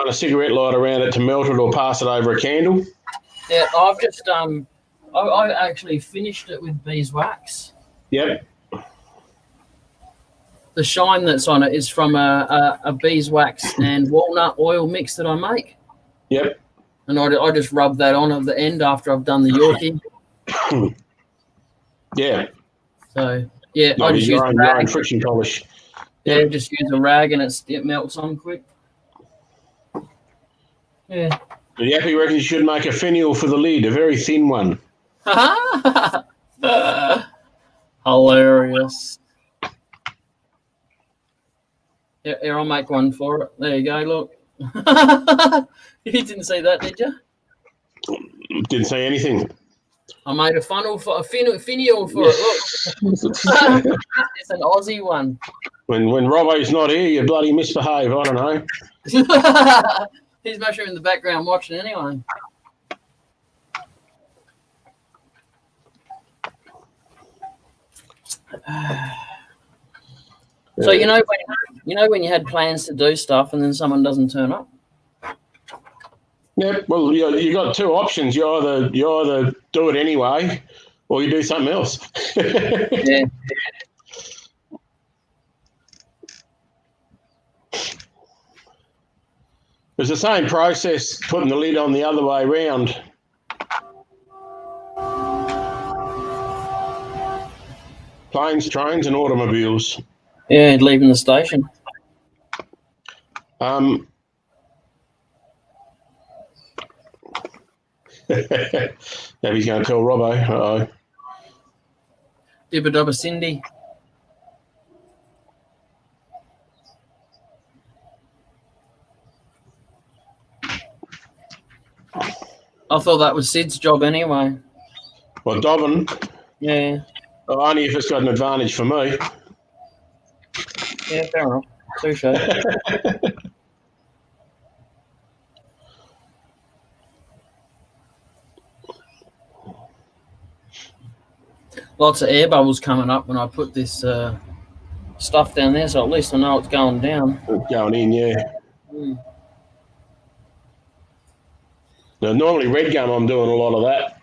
a cigarette lighter around it to melt it, or pass it over a candle. Yeah, I've just I actually finished it with beeswax. Yep. The shine that's on it is from a beeswax and walnut oil mix that I make. Yep. And I just rub that on at the end after I've done the Yorkie. Yeah. So yeah, No, I just use a your own rag. friction polish. Yeah, just use a rag and it melts on quick. Yeah. The Yappy reckons you should make a finial for the lid, a very thin one. Hilarious. Yeah, here, I'll make one for it. There you go, look. You didn't see that, did you? Didn't say anything. I made a finial for it. Look. It's an Aussie one. When Robbo's not here, you bloody misbehave. I don't know. He's mushroom in the background watching anyway. So you know when you had plans to do stuff and then someone doesn't turn up. Yeah, well, you got two options. You either do it anyway, or you do something else. Yeah. It's the same process putting the lid on the other way round. Planes, trains, and automobiles. Yeah, leaving the station. Now he's going to tell Robbo. Uh-oh. Dibba Dubba Cindy. I thought that was Sid's job anyway. Well, Dobbin. Yeah. Only if it's got an advantage for me. Yeah, fair enough. Touche. Lots of air bubbles coming up when I put this stuff down there, so at least I know it's going down. It's going in, yeah. Mm. Now, normally red gum, I'm doing a lot of that.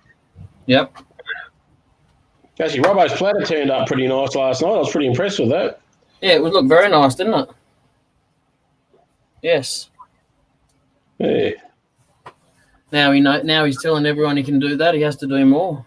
Yep. Actually, Robbo's platter turned up pretty nice last night. I was pretty impressed with that. Yeah, it would look very nice, didn't it? Yes. Yeah. Now he's telling everyone he can do that. He has to do more.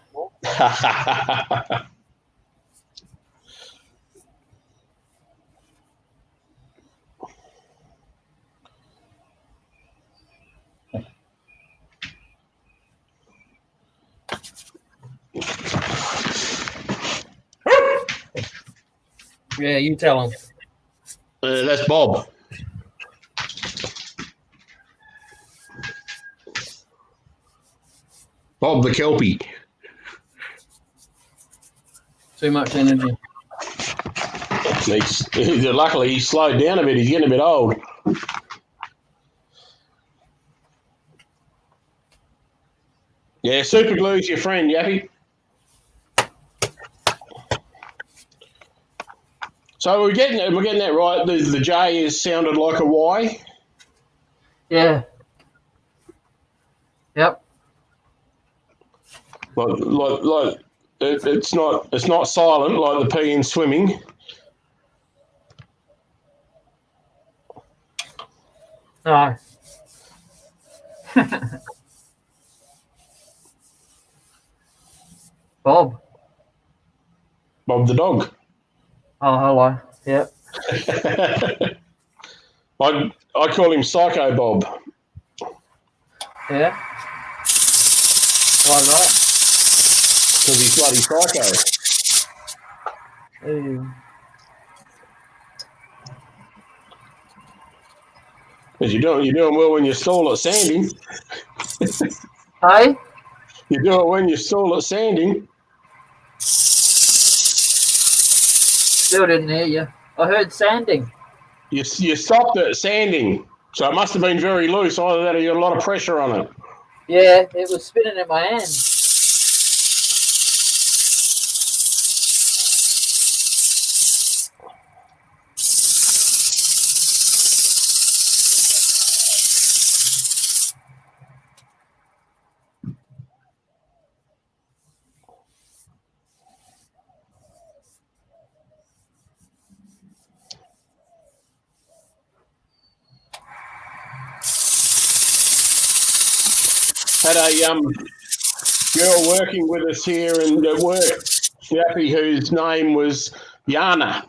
Yeah, you tell him. That's Bob. Bob the Kelpie. Too much energy. Luckily, he's slowed down a bit. He's getting a bit old. Yeah, super glue's your friend, Yappy. So we're getting that right. The J is sounded like a Y. Yeah. Yep. Like it's not silent like the P in swimming. No. Bob. Bob the dog. Oh, hello. Yep. I call him Psycho Bob. Yeah. Why that? Because he's bloody psycho. Ooh. Because you're doing well when you stall at sanding. Hey? You do it when you stall at sanding. Still didn't hear you. I heard sanding. You stopped at sanding, so it must have been very loose. Either that or you had a lot of pressure on it. Yeah, it was spinning in my hand. Had a girl working with us here and at work, Yappy, whose name was Yana,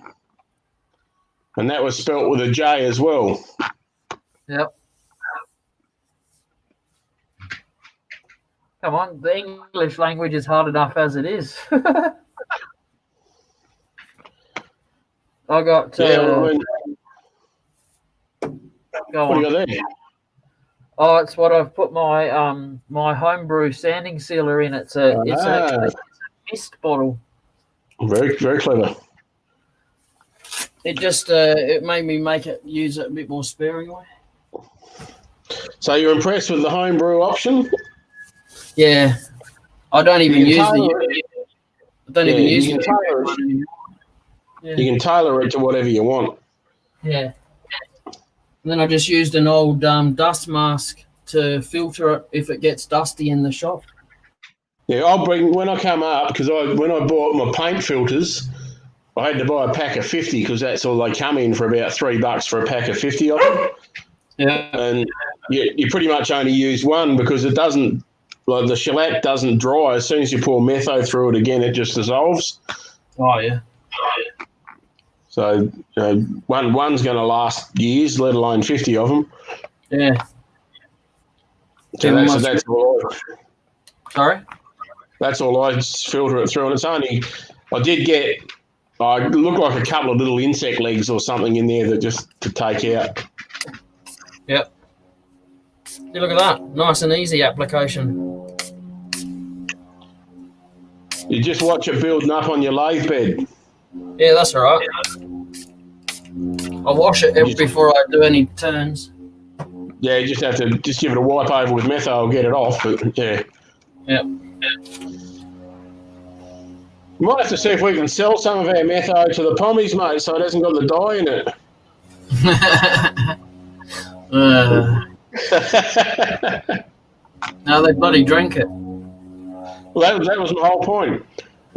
and that was spelt with a J as well. Yep. Come on, the English language is hard enough as it is. I got. Go on. What do you got there? Oh, it's what I've put my my homebrew sanding sealer in. It's a mist bottle. Very, very clever. It just it made me use it a bit more sparingly. So you're impressed with the homebrew option? Yeah, I don't even use the. I don't even use it. You can tailor it to whatever you want. Yeah. And then I just used an old dust mask to filter it if it gets dusty in the shop. Yeah, I'll bring when I come up, because when I bought my paint filters, I had to buy a pack of 50 because that's all they come in for, about $3 for a pack of 50 of them. Yeah. And you pretty much only use one because it doesn't, like the shellac doesn't dry. As soon as you pour metho through it again, it just dissolves. Oh, yeah. So one's going to last years, let alone 50 of them. Yeah. So that's all. Sorry? That's all I filter it through, and it's only I look like a couple of little insect legs or something in there that just to take out. Yep. Yeah, look at that, nice and easy application. You just watch it building up on your lathe bed. Yeah, that's all right. I wash it before I do any turns. Yeah, you just have to give it a wipe over with metho, get it off. But yeah. Yep. We might have to see if we can sell some of our metho to the pommies, mate, so it hasn't got the dye in it. No, they bloody drink it. Well, that was my whole point.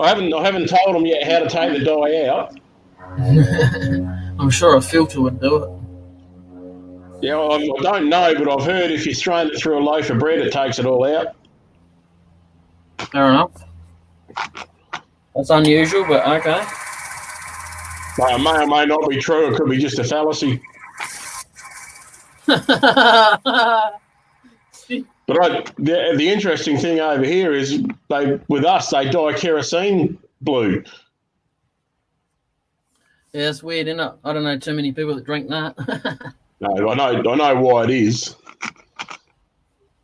I haven't told them yet how to take the dye out. I'm sure a filter would do it. Yeah, I don't know, but I've heard if you strain it through a loaf of bread, it takes it all out. Fair enough. That's unusual, but okay. Well, it may or may not be true. It could be just a fallacy. But the interesting thing over here is with us they dye kerosene blue. Yeah, it's weird, isn't it? I don't know too many people that drink that. No, I know why it is.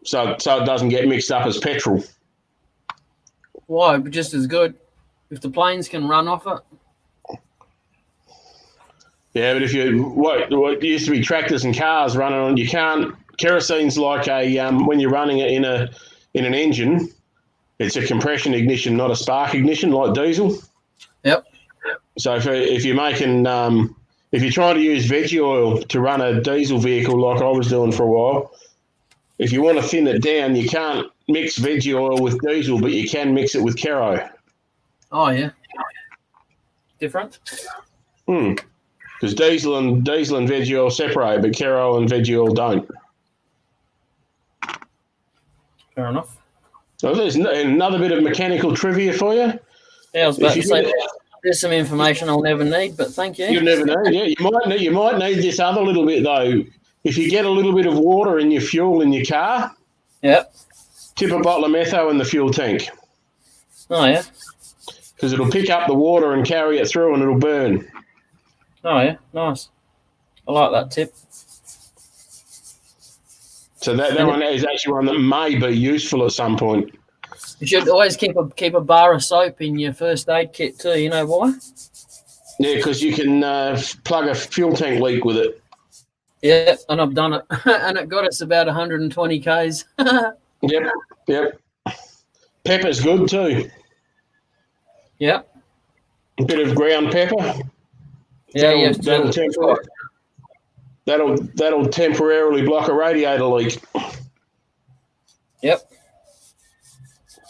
So it doesn't get mixed up as petrol. Why? But just as good. If the planes can run off it. Yeah, but if what used to be tractors and cars running on, you can't. Kerosene's like when you're running it in an engine, it's a compression ignition, not a spark ignition like diesel. Yep. So if you're making if you're trying to use veggie oil to run a diesel vehicle like I was doing for a while, if you want to thin it down, you can't mix veggie oil with diesel, but you can mix it with Kero. Oh yeah. Different? Because diesel and veggie oil separate, but Kero and veggie oil don't. Fair enough. So there's another bit of mechanical trivia for you. Yeah, I was about to say there's some information I'll never need, but thank you. You'll never know. Yeah, you might need this other little bit though. If you get a little bit of water in your fuel in your car, yep, tip a bottle of metho in the fuel tank. Oh yeah. Because it'll pick up the water and carry it through, and it'll burn. Oh yeah, nice. I like that tip. So that one is actually one that may be useful at some point. You should always keep a bar of soap in your first aid kit too. You know why? Yeah, because you can plug a fuel tank leak with it. Yeah, and I've done it, and it got us about 120 k's. Yep, yep. Pepper's good too. Yep. A bit of ground pepper. Yeah, that'll temporarily block a radiator leak. Yep.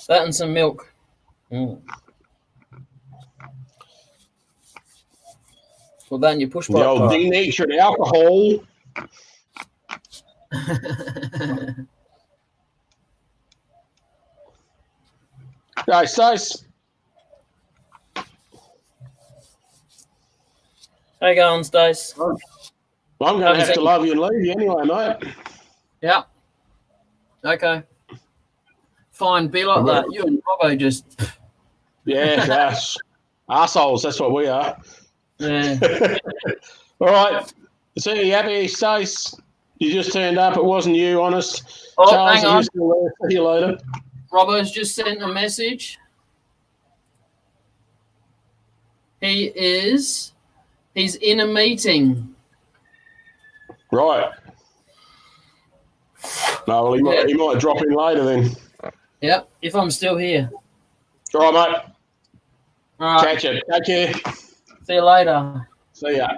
That and some milk. Mm. Put that in your push bike. The old denatured alcohol. Hey, Stace. How you going, Stace? I'm going to have to love you and leave you anyway, mate. Yeah. Okay. Fine, be like that. You and Robbo just... Yeah, gosh. Arseholes, that's what we are. Yeah. All right. So you happy, Stace? You just turned up. It wasn't you, honest. Oh, Charles, hang on. See you later. Robbo's just sent a message. He's in a meeting. Right. No, well, he might drop in later then. Yep, if I'm still here. All right, mate. All right. Catch you. Take care. See you later. See ya.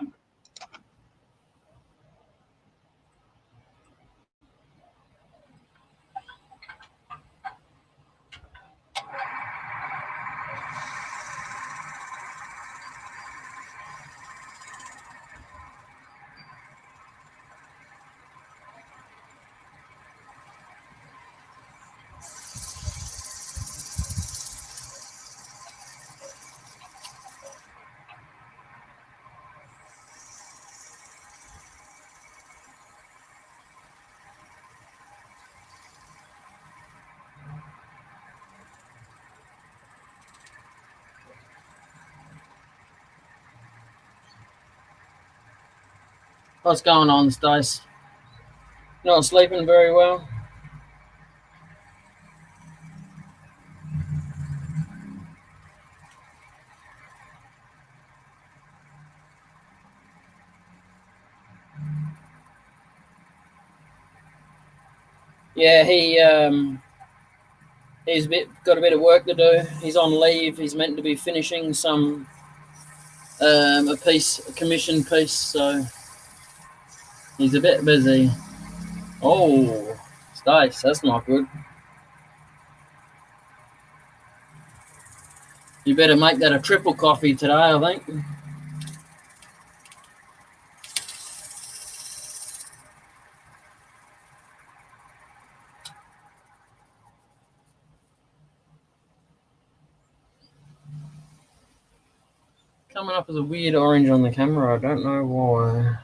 What's going on, Stace? Not sleeping very well? Yeah, he's got a bit of work to do. He's on leave. He's meant to be finishing some a commission piece, so he's a bit busy. Oh, Stace, that's not good. You better make that a triple coffee today, I think. Coming up as a weird orange on the camera. I don't know why.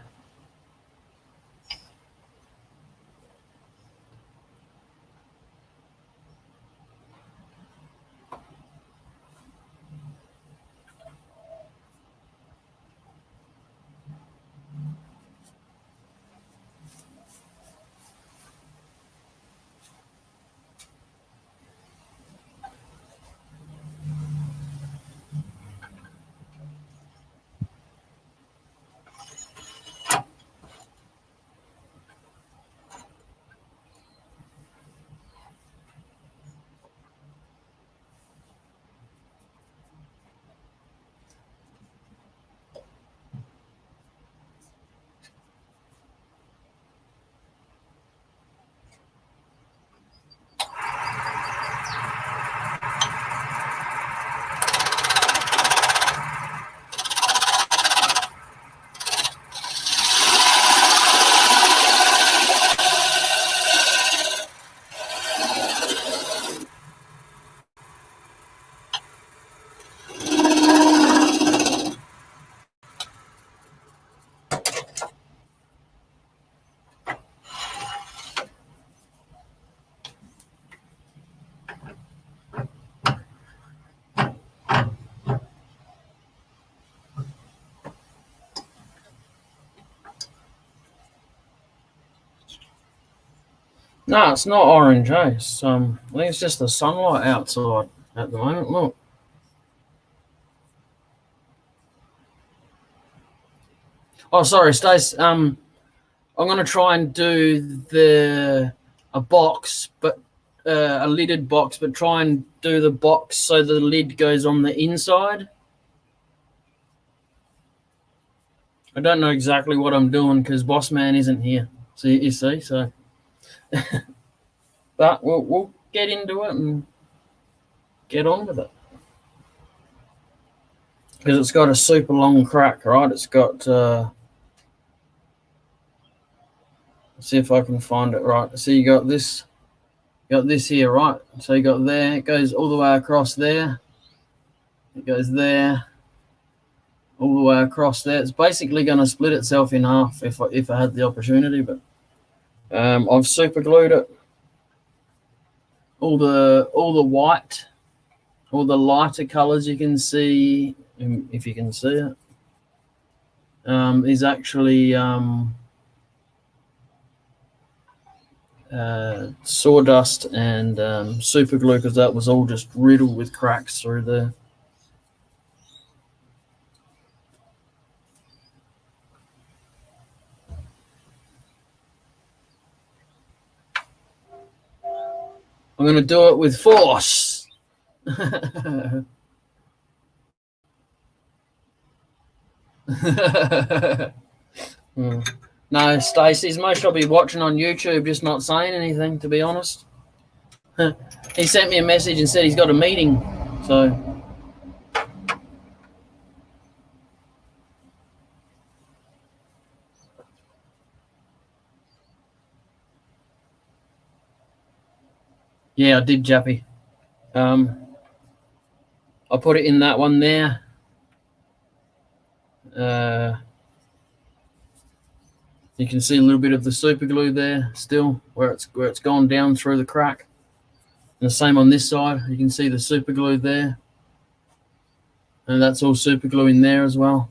No, it's not orange, eh? It's, I think it's just the sunlight outside at the moment. Look. Oh, sorry, Stace. I'm going to try and do a box, but a lidded box, but try and do the box so the lid goes on the inside. I don't know exactly what I'm doing because Boss Man isn't here. So you see, so but we'll get into it and get on with it. Because it's got a super long crack, right? It's got let's see if I can find it right. So you got this here, right? So you got there, it goes all the way across there. It goes there, all the way across there. It's basically going to split itself in half if I had the opportunity, but I've super glued it. All the white, all the lighter colors you can see, if you can see it, is actually sawdust and super glue, because that was all just riddled with cracks through there. I'm going to do it with force. No, Stacey's most I'll be watching on YouTube, just not saying anything, to be honest. He sent me a message and said he's got a meeting, so. Yeah, I did, Jappy. I put it in that one there. You can see a little bit of the super glue there still, where it's gone down through the crack. And the same on this side, you can see the super glue there. And that's all super glue in there as well.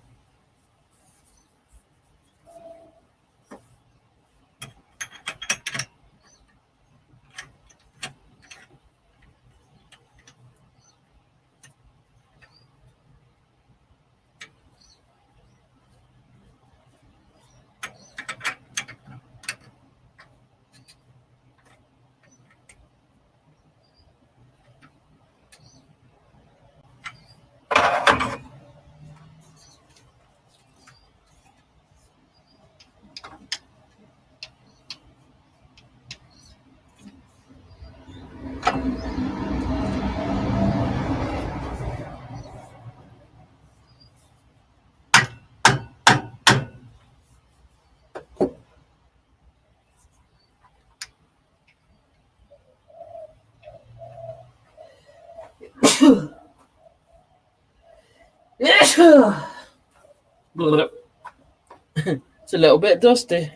It's a little bit dusty.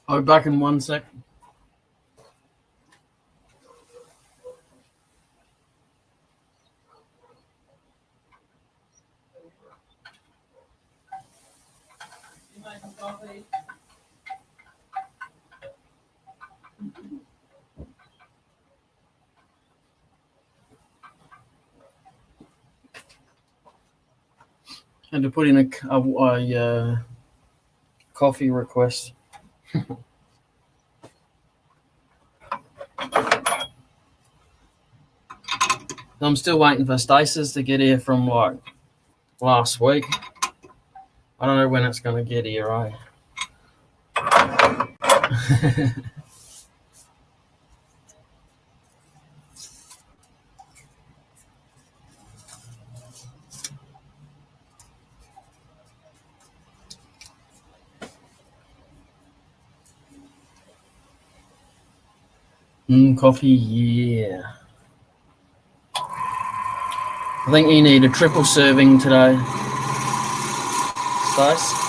I'll be back in 1 sec. And to put in a coffee request. I'm still waiting for Stasis to get here from like last week. I don't know when it's going to get here, right? Coffee, yeah. I think you need a triple serving today, Stace.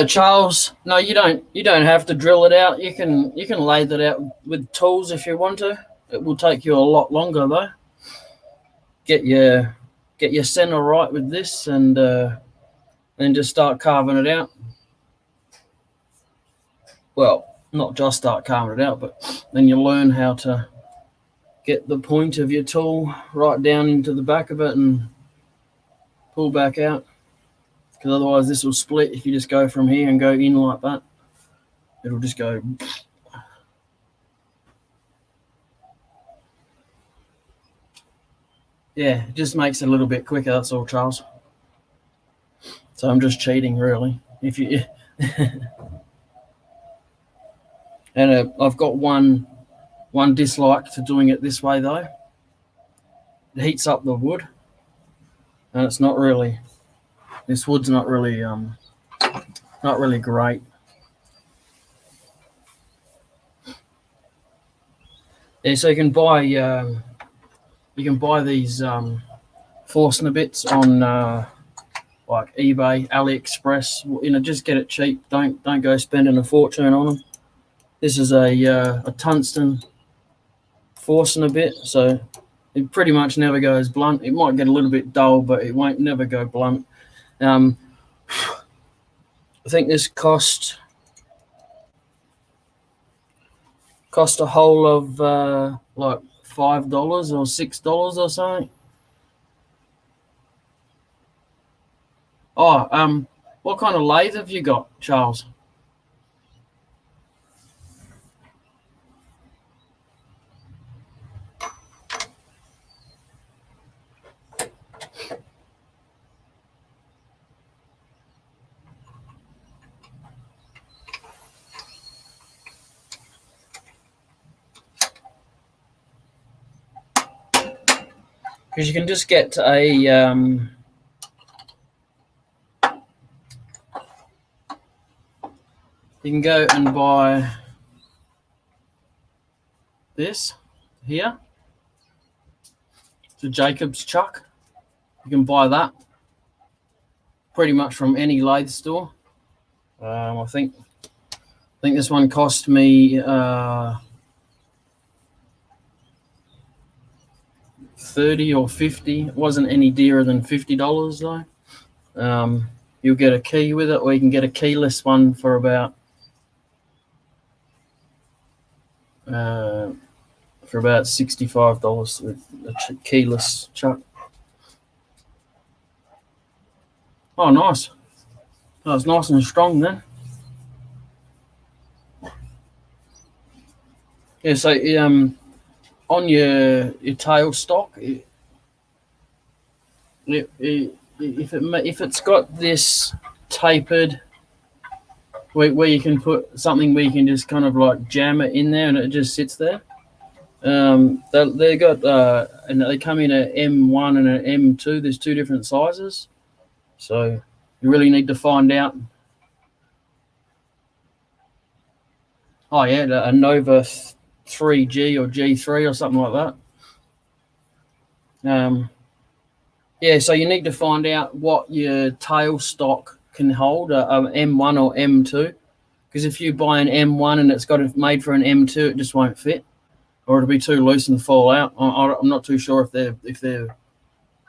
Charles, no, you don't. You don't have to drill it out. You can lay that out with tools if you want to. It will take you a lot longer though. Get your center right with this, and then just start carving it out. Well, not just start carving it out, but then you learn how to get the point of your tool right down into the back of it and pull back out. because otherwise this will split if you just go from here and go in like that. It'll just go. Yeah, it just makes it a little bit quicker. That's all, Charles. So I'm just cheating, really. If you and I've got one dislike to doing it this way though. It heats up the wood, and it's not really. This wood's not really great. Yeah, so you can buy these Forstner bits on like eBay, AliExpress. You know, just get it cheap. Don't go spending a fortune on them. This is a tungsten Forstner bit, so it pretty much never goes blunt. It might get a little bit dull, but it won't never go blunt. I think this cost a whole of like $5 or $6 or something. Oh, what kind of lathe have you got, Charles? Because you can just get a you can go and buy this here. It's a Jacob's chuck. You can buy that pretty much from any lathe store. I think this one cost me 30 or 50. It wasn't any dearer than $50 though. You'll get a key with it, or you can get a keyless one for about $65. A keyless chuck. Oh, nice. That was nice and strong then. Yeah. So on your tailstock, if it's got this tapered where you can put something where you can just kind of like jam it in there and it just sits there. They got and they come in an M1 and an M2. There's two different sizes, so you really need to find out. Oh yeah, a Nova 3G or G3 or something like that. Yeah, so you need to find out what your tailstock can hold, a M1 or M2, because if you buy an M1 and it's got it made for an M2, it just won't fit, or it'll be too loose and fall out. I'm not too sure if they're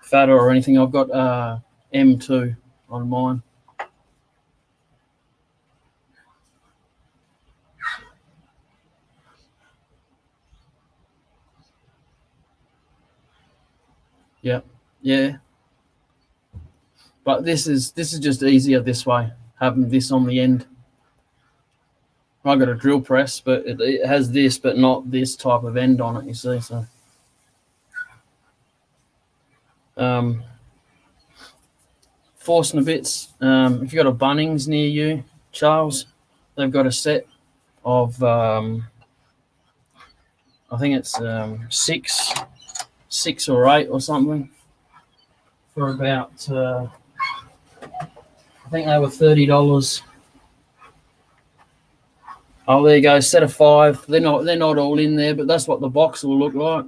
fatter or anything. I've got M2 on mine. Yeah. But this is just easier this way, having this on the end. I got a drill press, but it has this, but not this type of end on it. You see, so Forstner bits. If you've got a Bunnings near you, Charles, they've got a set of I think it's 6 or 8 or something for about I think they were $30. Oh, there you go, set of 5. They're not all in there, but that's what the box will look like.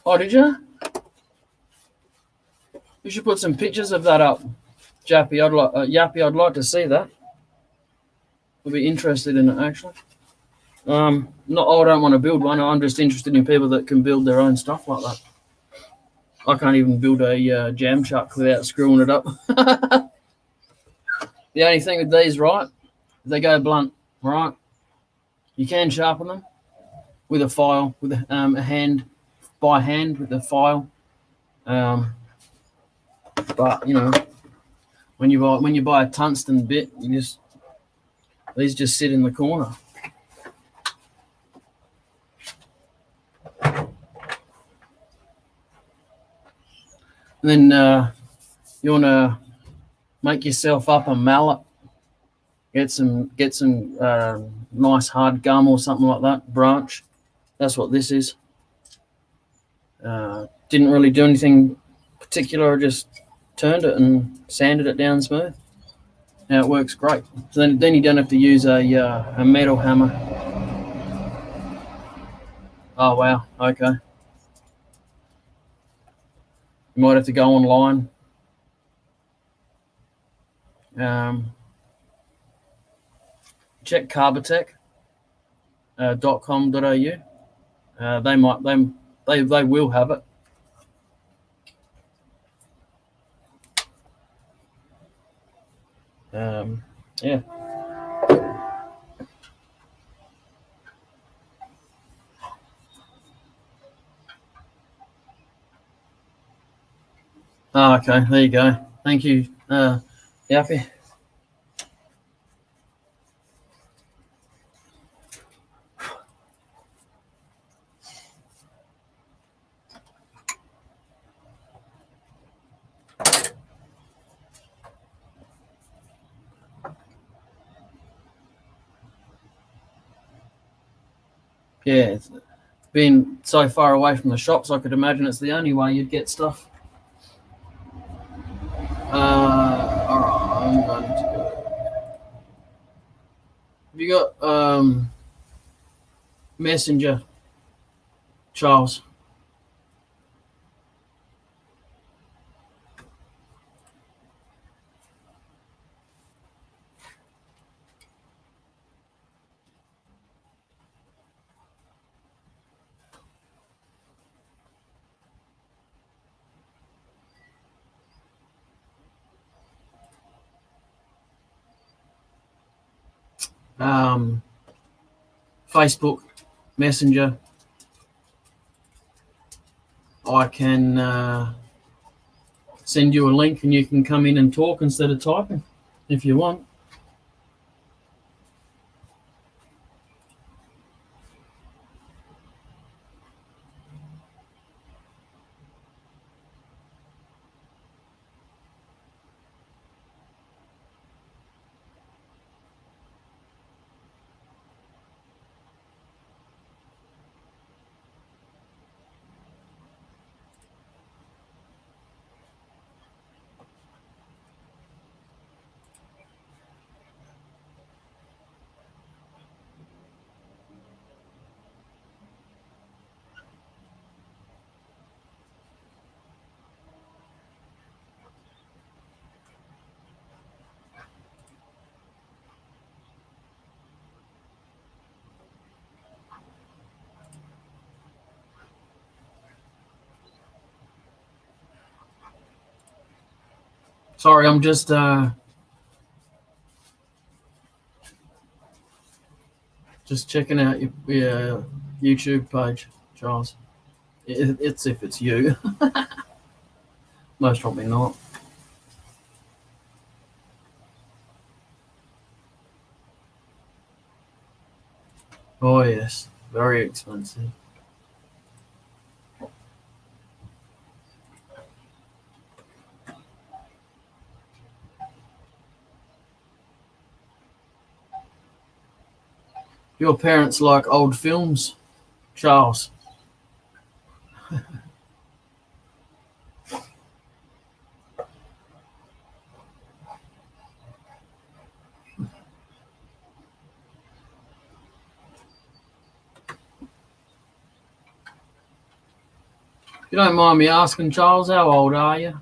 Oh, did you? You should put some pictures of that up, Yappy. I'd like to see that. I'll be interested in it actually. I don't want to build one. I'm just interested in people that can build their own stuff like that. I can't even build a jam chuck without screwing it up. The only thing with these, right, they go blunt, right? You can sharpen them with a file, with a hand, by hand with a file. But, you know, When you buy a tungsten bit, these just sit in the corner. And then you want to make yourself up a mallet. Get some nice hard gum or something like that, branch. That's what this is. Didn't really do anything particular. I just turned it and sanded it down smooth. Now it works great. So then you don't have to use a metal hammer. Oh wow, okay. You might have to go online. Check carbotech.com.au. They will have it. Yeah. Oh, okay, there you go. Thank you, Yappy. Yeah, it's being so far away from the shops, I could imagine it's the only way you'd get stuff. All right, I'm going to go. Have you got Messenger, Charles? Facebook, Messenger. I can send you a link and you can come in and talk instead of typing if you want. Sorry, I'm just checking out your YouTube page, Charles. It's if it's you. Most probably not. Oh yes, very expensive. Your parents like old films, Charles. You don't mind me asking, Charles, how old are you?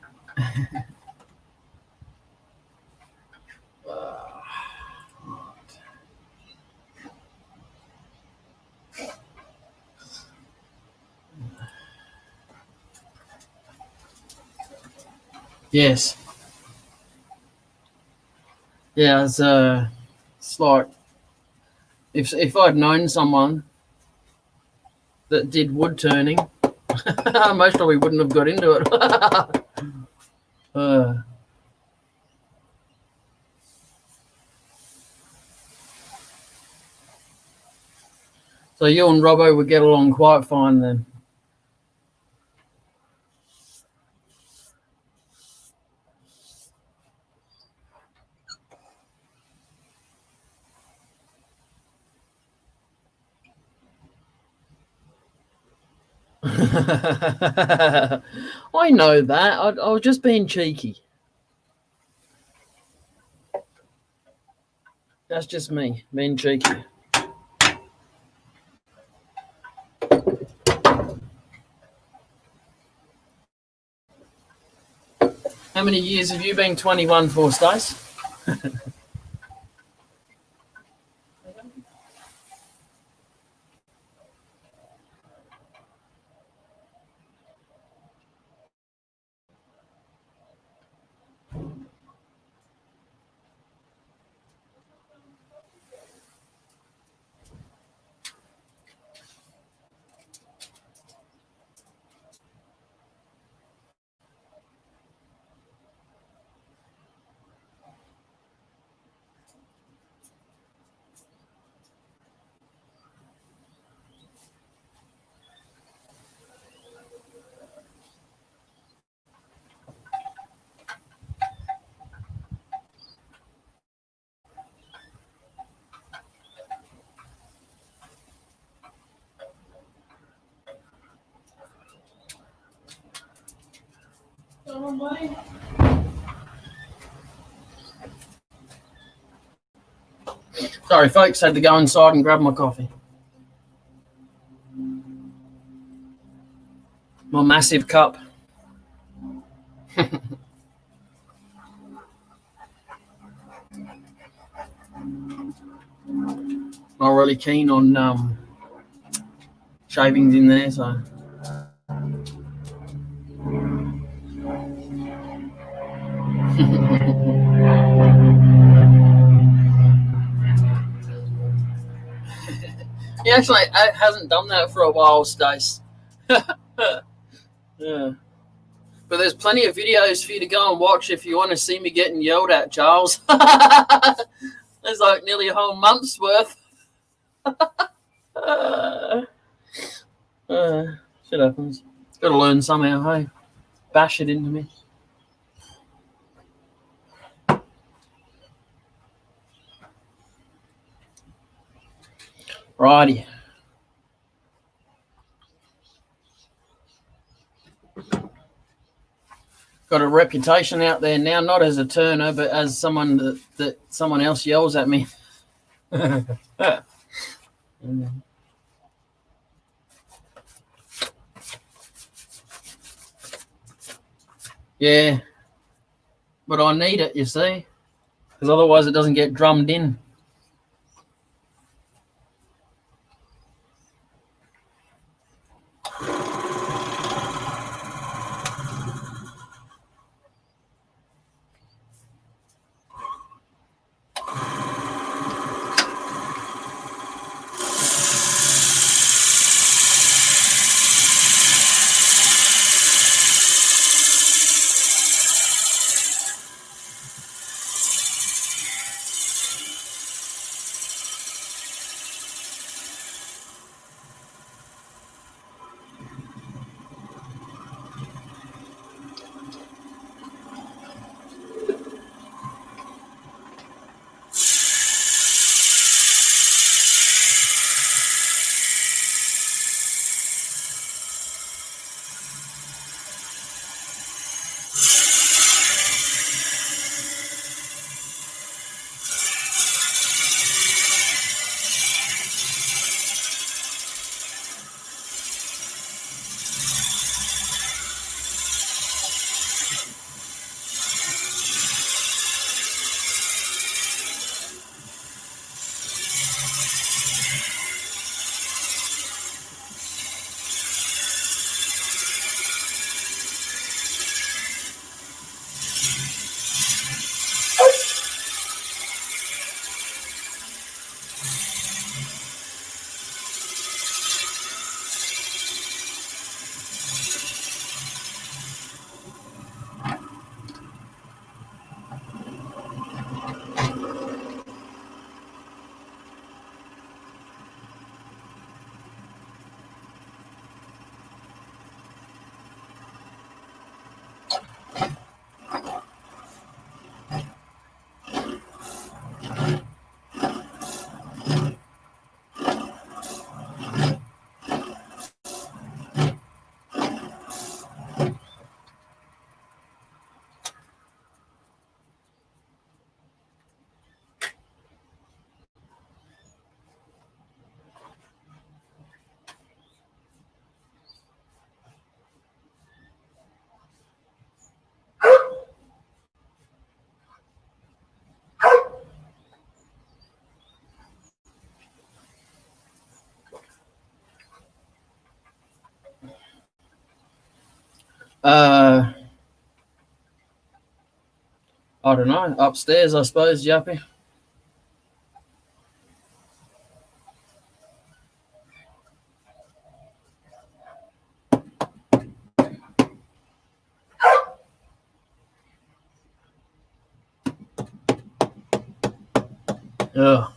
Yes. Yeah, it's like if I'd known someone that did wood turning, most probably wouldn't have got into it. So you and Robbo would get along quite fine then. I know that. I was just being cheeky. That's just me being cheeky. How many years have you been 21 for, Stace? Sorry, folks, had to go inside and grab my coffee. My massive cup. Not really keen on shavings in there, so. He actually hasn't done that for a while, Stace. Yeah. But there's plenty of videos for you to go and watch if you want to see me getting yelled at, Charles. There's like nearly a whole month's worth. Shit happens. Got to learn somehow, hey? Bash it into me. Righty. Got a reputation out there now, not as a turner, but as someone that someone else yells at me. Yeah, but I need it, you see, because otherwise it doesn't get drummed in. I don't know. Upstairs, I suppose, Yappy. Ugh.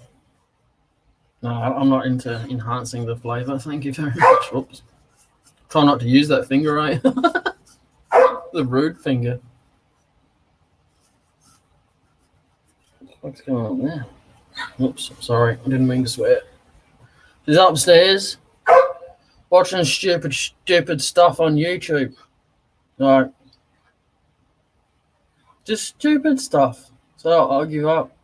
No, I'm not into enhancing the flavour. Thank you very much. Oops. Try not to use that finger, right? The rude finger. What's going on there? Oops, sorry. I didn't mean to swear. She's upstairs watching stupid stuff on YouTube. Right. Just stupid stuff. So I'll give up.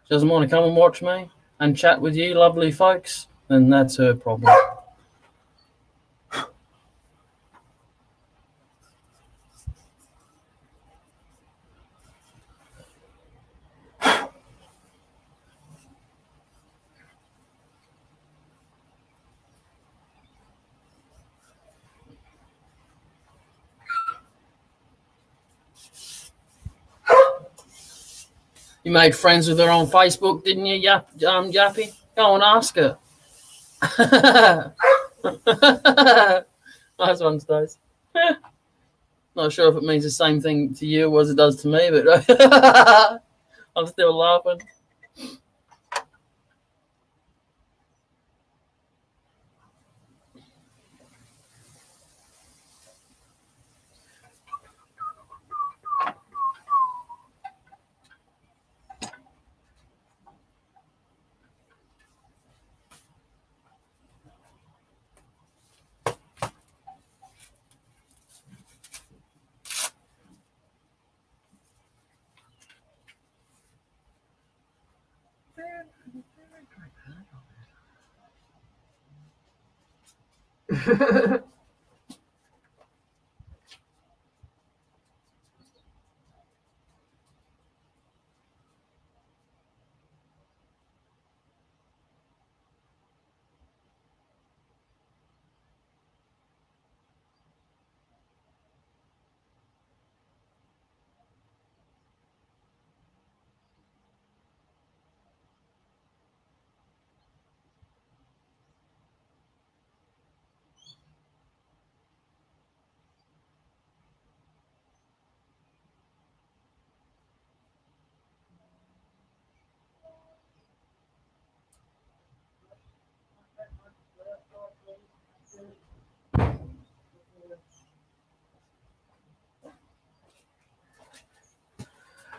She doesn't want to come and watch me and chat with you lovely folks, then that's her problem. You made friends with her on Facebook, didn't you, Yappy? Go and ask her. Nice one, Stace. Not sure if it means the same thing to you as it does to me, but I'm still laughing.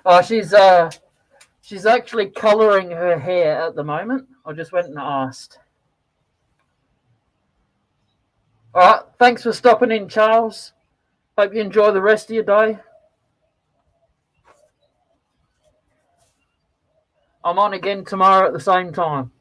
Oh, she's actually colouring her hair at the moment. I just went and asked. All right, thanks for stopping in, Charles. Hope you enjoy the rest of your day. I'm on again tomorrow at the same time.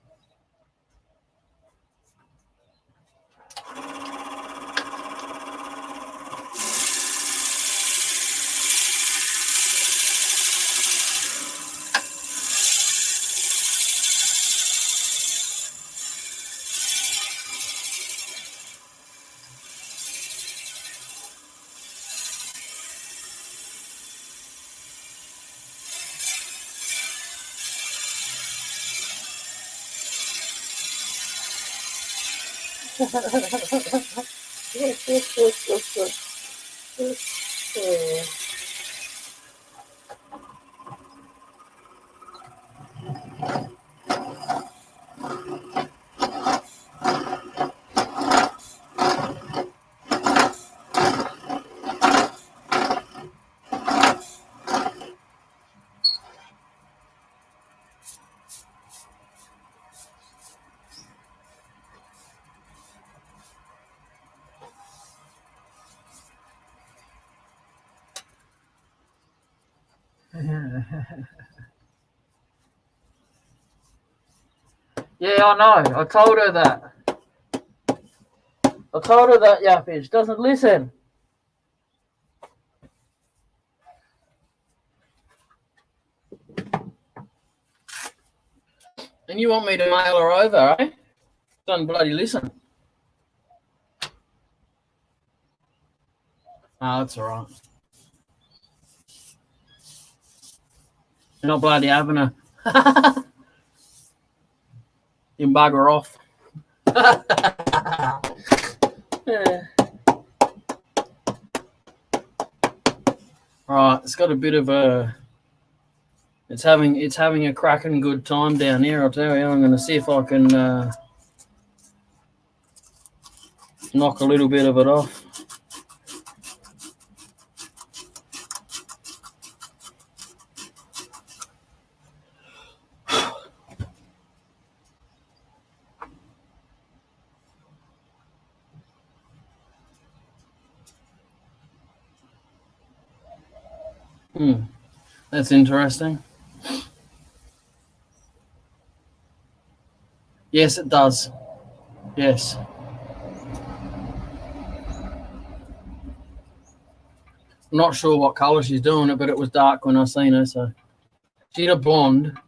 Yeah, I know. I told her that. Yappy. She doesn't listen. And you want me to mail her over, eh? Doesn't bloody listen. Oh, that's all right. You're not bloody having a... You can bugger off. Yeah. All right, it's got a bit of a... It's having a cracking good time down here, I'll tell you. I'm going to see if I can knock a little bit of it off. That's interesting. Yes, it does. Yes. I'm not sure what colour she's doing it, but it was dark when I seen her, so she had a blonde.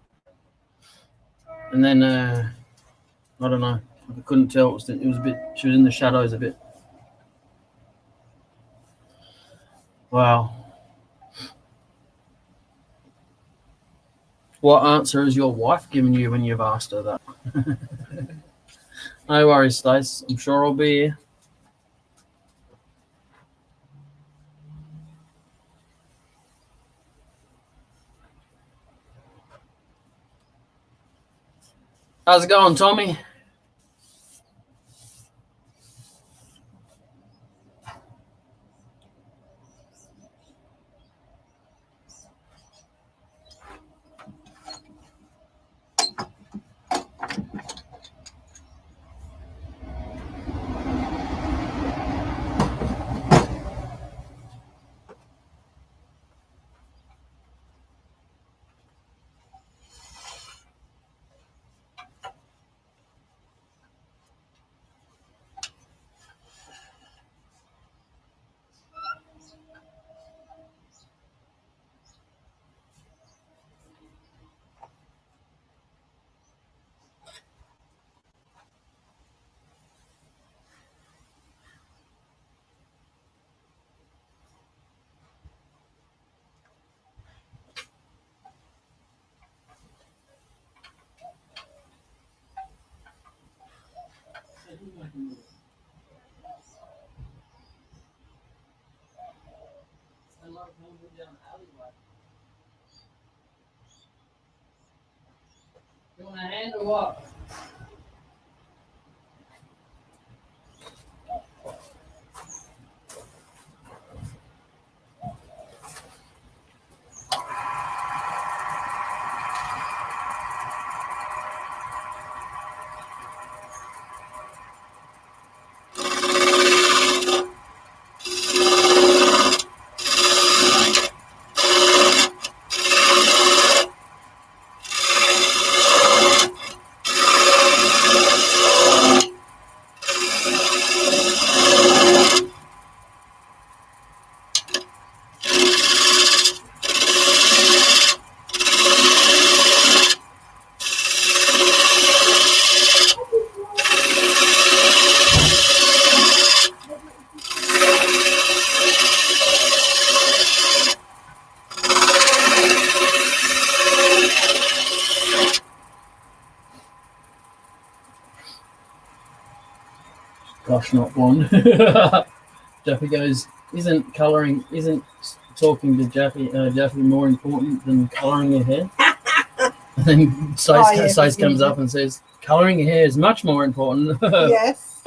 And then I don't know. I couldn't tell. It was a bit. She was in the shadows a bit. Wow. What answer has your wife given you when you've asked her that? No worries, Stace. I'm sure I'll be here. How's it going, Tommy? You want a hand or what? Gosh, not blonde. Jeffy goes, isn't talking to Jeffy more important than colouring your hair? And then Sace comes up and says, colouring your hair is much more important. Yes.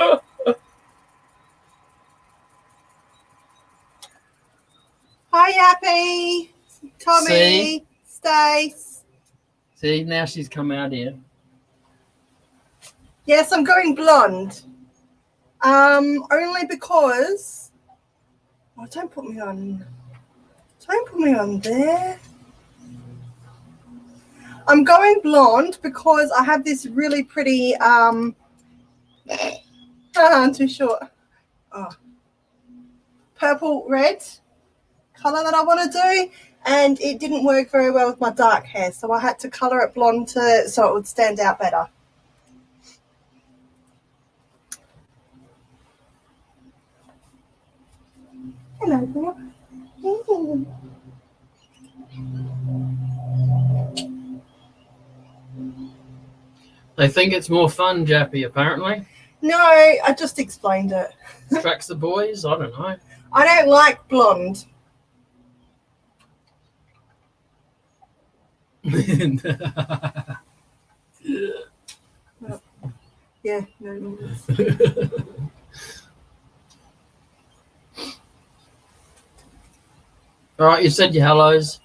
Hi, Yappy. Tommy. Stace. See, now she's come out here. Yes, I'm going blonde. Only because... Oh, don't put me on... Don't put me on there. I'm going blonde because I have this really pretty... too short. Oh. Purple red colour that I want to do. And it didn't work very well with my dark hair. So I had to colour it blonde so it would stand out better. Hello, girl. They think it's more fun, Jappy, apparently. No, I just explained it. Tracks the boys, I don't know. I don't like blonde. Yeah, no. All right, you said your hellos.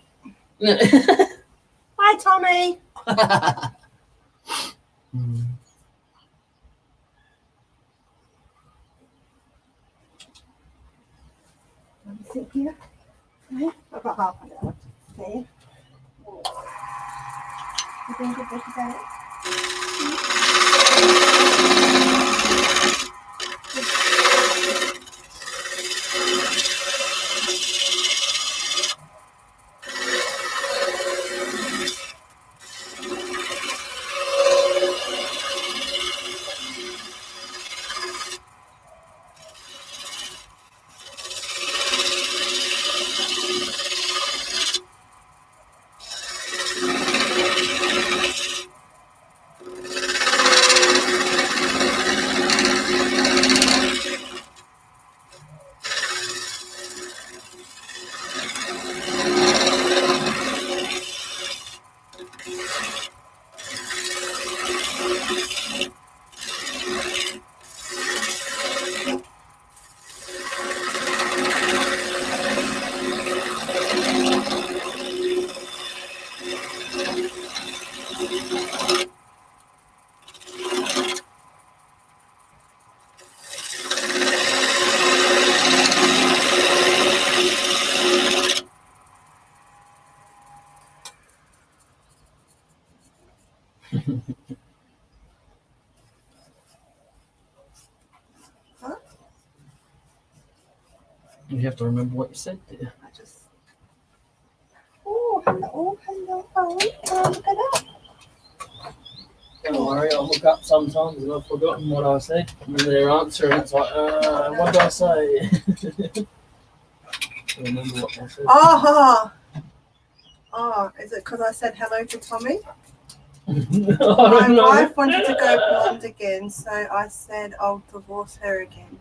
Hi, Tommy. Let me sit here. Okay. I've got half an hour. Okay. You think it's better? You have to remember what you said there. I just. Oh, hello. Look at that. Don't worry, I'll look up sometimes and I've forgotten what I said. And then their answer, and it's like, what did I say? Remember what I said. Oh, is it because I said hello to Tommy? My wife wanted to go blonde again, so I said I'll divorce her again.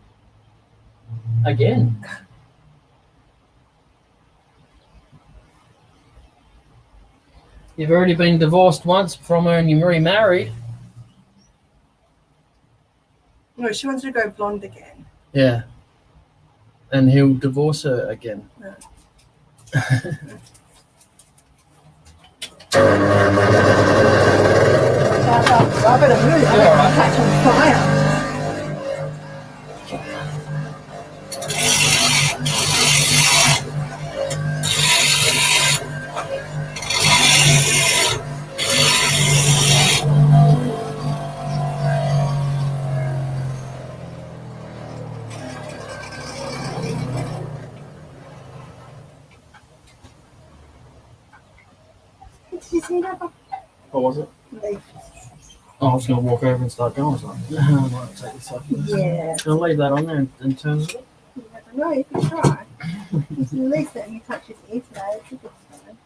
Again? You've already been divorced once from her and you remarried. No, she wants to go blonde again. Yeah. And he'll divorce her again. Yeah. I better move. I don't want to catch on fire. Did you see that? What was it? Leaf. Oh, I was going to walk over and start going. I was like, I might take this off. Yeah. I'll leave that on there in terms of it. You never know, you can try. You can release it and you touch his ear today. It's a good sign.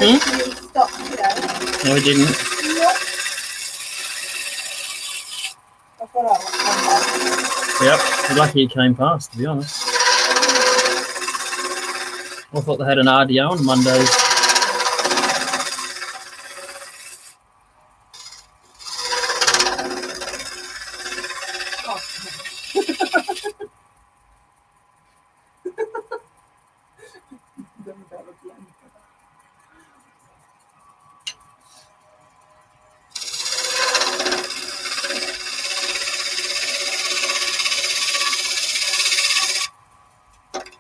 You stopped today. No, we didn't. Nope. I thought I was coming Yep. You're lucky he came past, to be honest. I thought they had an RDO on Mondays.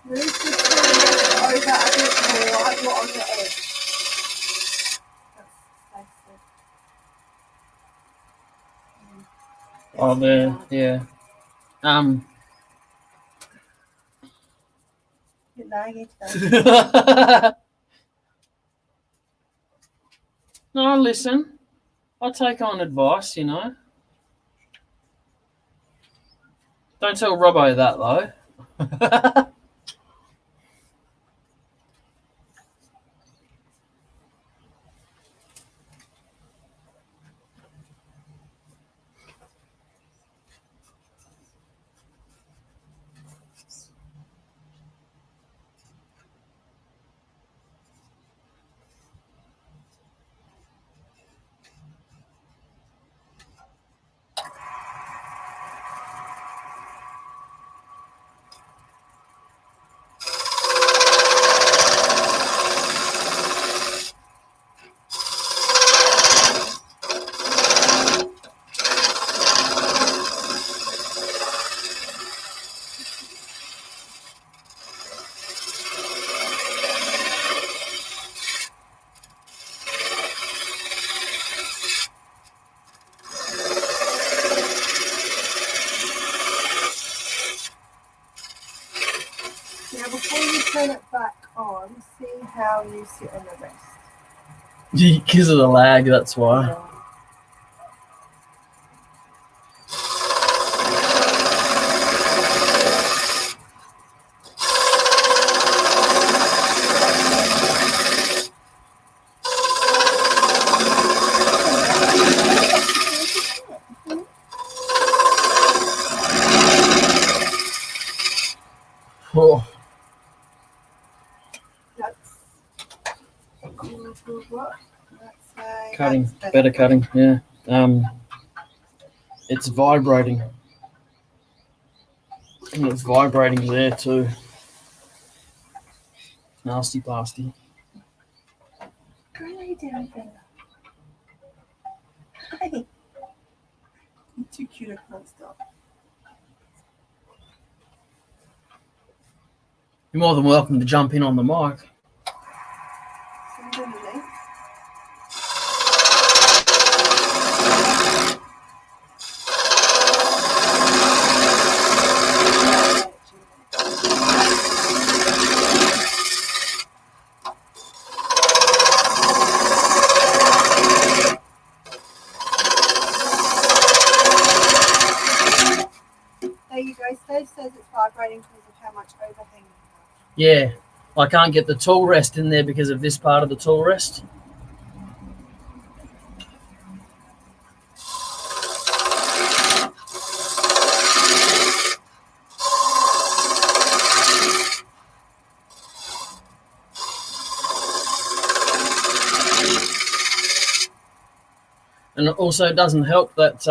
Move the tool over a bit more, like you're on the edge. Oh, there, yeah. You're lying today. No, listen. I'll take on advice, you know. Don't tell Robbo that, though. Now, before you turn it back on, see how you sit on the rest. Because of the lag, that's why. Oh, That's what? cutting, That's better cutting, yeah. It's vibrating. And it's vibrating there too. Nasty pasty. Go lay down, Bella. Hey. You're too cute, I can't stop. You're more than welcome to jump in on the mic. There you go. Steve says it's vibrating because of how much overhang you have. Yeah, I can't get the tool rest in there because of this part of the tool rest. And it also doesn't help that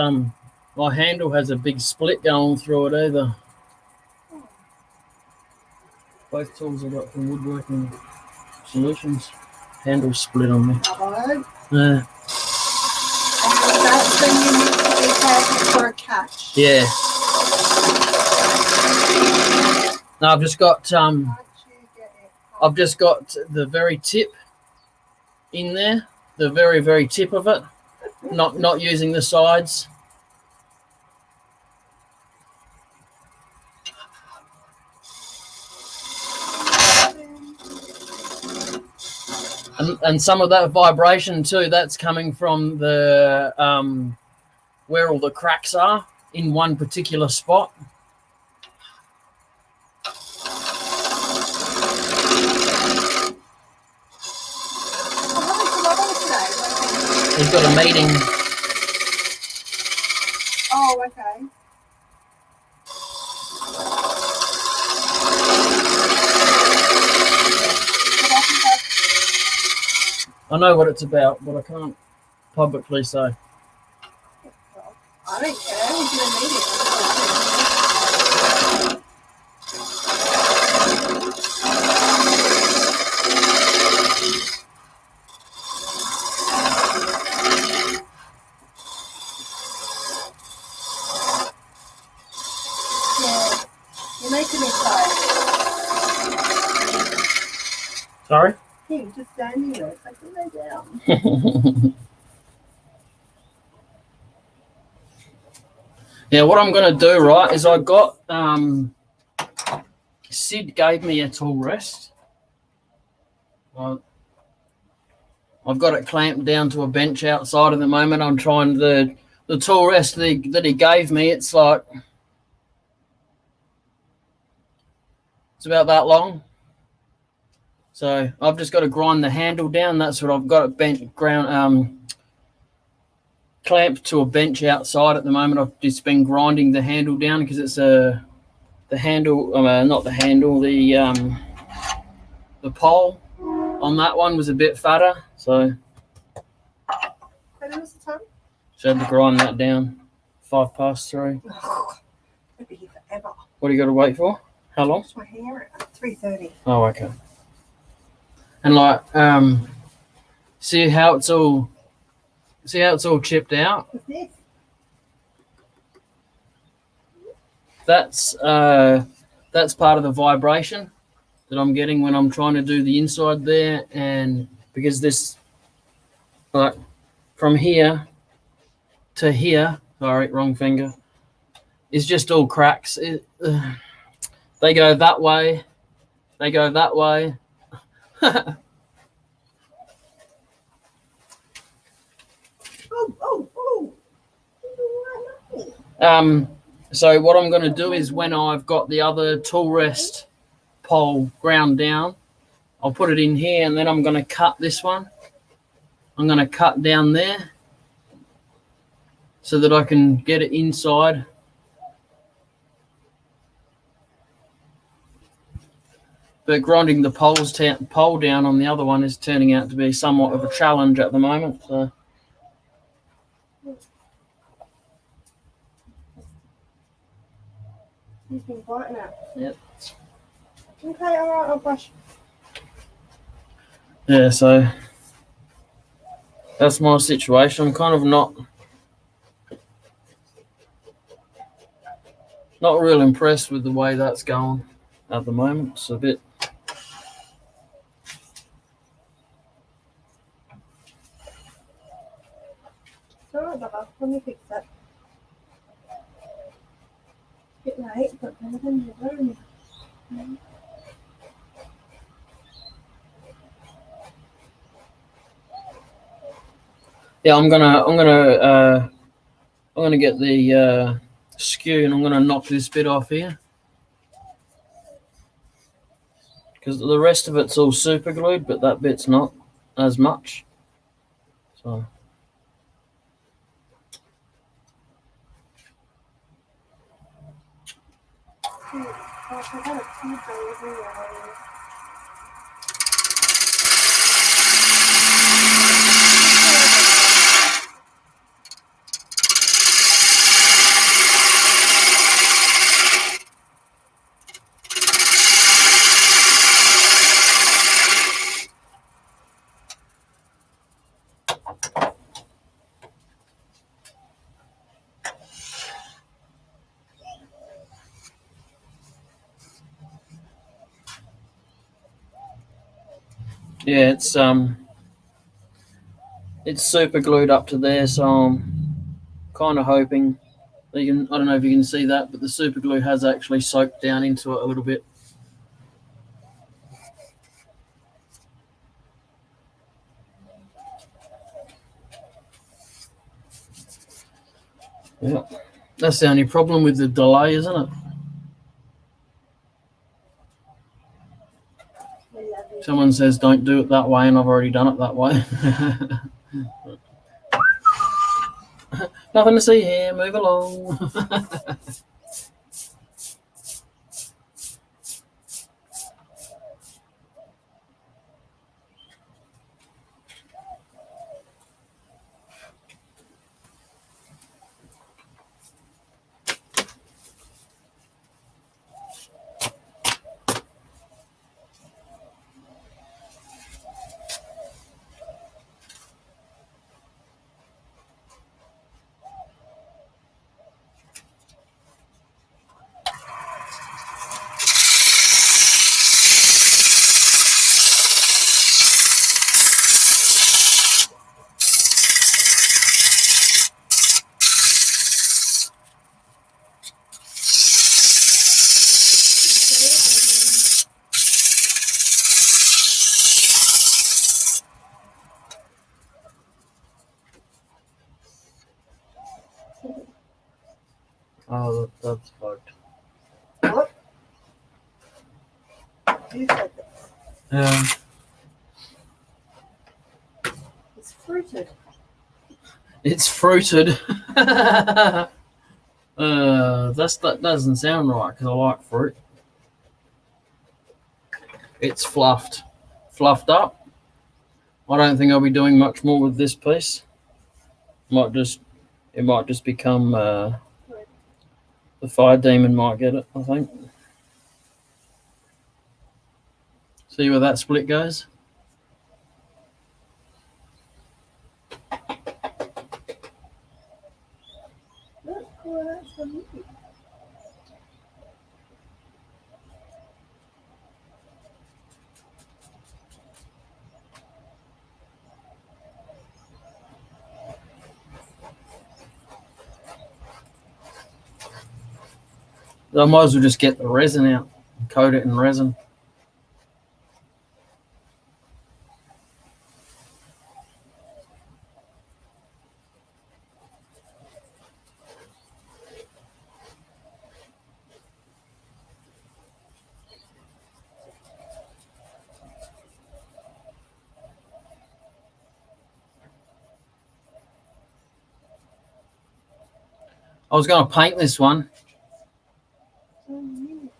my handle has a big split going through it either. Both tools I got from Woodworking Solutions. Handle split on me. Hello. Yeah. And that's when you need to be careful for a catch. Yeah. Now I've just got the very tip in there, the very, very tip of it. Not using the sides. And some of that vibration too, that's coming from the where all the cracks are in one particular spot. We've got a meeting. Oh, okay. I know what it's about, but I can't publicly say. I don't care. We'll do a meeting. Yeah, you're making me tired. Sorry? Hey, just standing there. It's like, lay down. Yeah, what I'm going to do, right, is I got, Sid gave me a tool rest. I've got it clamped down to a bench outside at the moment. I'm trying the tool rest that he gave me. It's like, it's about that long. So I've just got to grind the handle down. That's what I've got it bent clamped to a bench outside at the moment. I've just been grinding the handle down because it's the handle, not the handle, the pole on that one was a bit fatter, so just had to grind that down. 3:05. I'll be here forever. What do you got to wait for? How long? Just my hair at 3:30. Oh, okay. And like, see how it's all chipped out? What's this? That's part of the vibration that I'm getting when I'm trying to do the inside there, and because this, like, from here to here, sorry, wrong finger, is just all cracks. They go that way, they go that way. So what I'm going to do is when I've got the other tool rest pole ground down, I'll put it in here, and then I'm going to cut this one. I'm going to cut down there so that I can get it inside. But grinding the pole down on the other one is turning out to be somewhat of a challenge at the moment. So. He's been biting out. Yep. Okay, all right, I'll brush. Yeah, so that's my situation. I'm kind of not real impressed with the way that's going at the moment. It's a bit. It's all right, Bubba. Let me fix that. Bit late, but better than never. Yeah, I'm gonna get the skew, and I'm gonna knock this bit off here because the rest of it's all super glued, but that bit's not as much. So. Yeah, it's super glued up to there, so I'm kind of hoping that I don't know if you can see that, but the super glue has actually soaked down into it a little bit. Yeah, that's the only problem with the delay, isn't it? Someone says don't do it that way, and I've already done it that way. Nothing to see here. Move along. Oh, that's fucked. What? You said that. Yeah. It's fruited. It's fruited. That doesn't sound right because I like fruit. It's fluffed up. I don't think I'll be doing much more with this piece. It might just become the fire demon might get it, I think. See where that split goes? Look, oh, that's so neat. I might as well just get the resin out and coat it in resin. I was going to paint this one. So neat.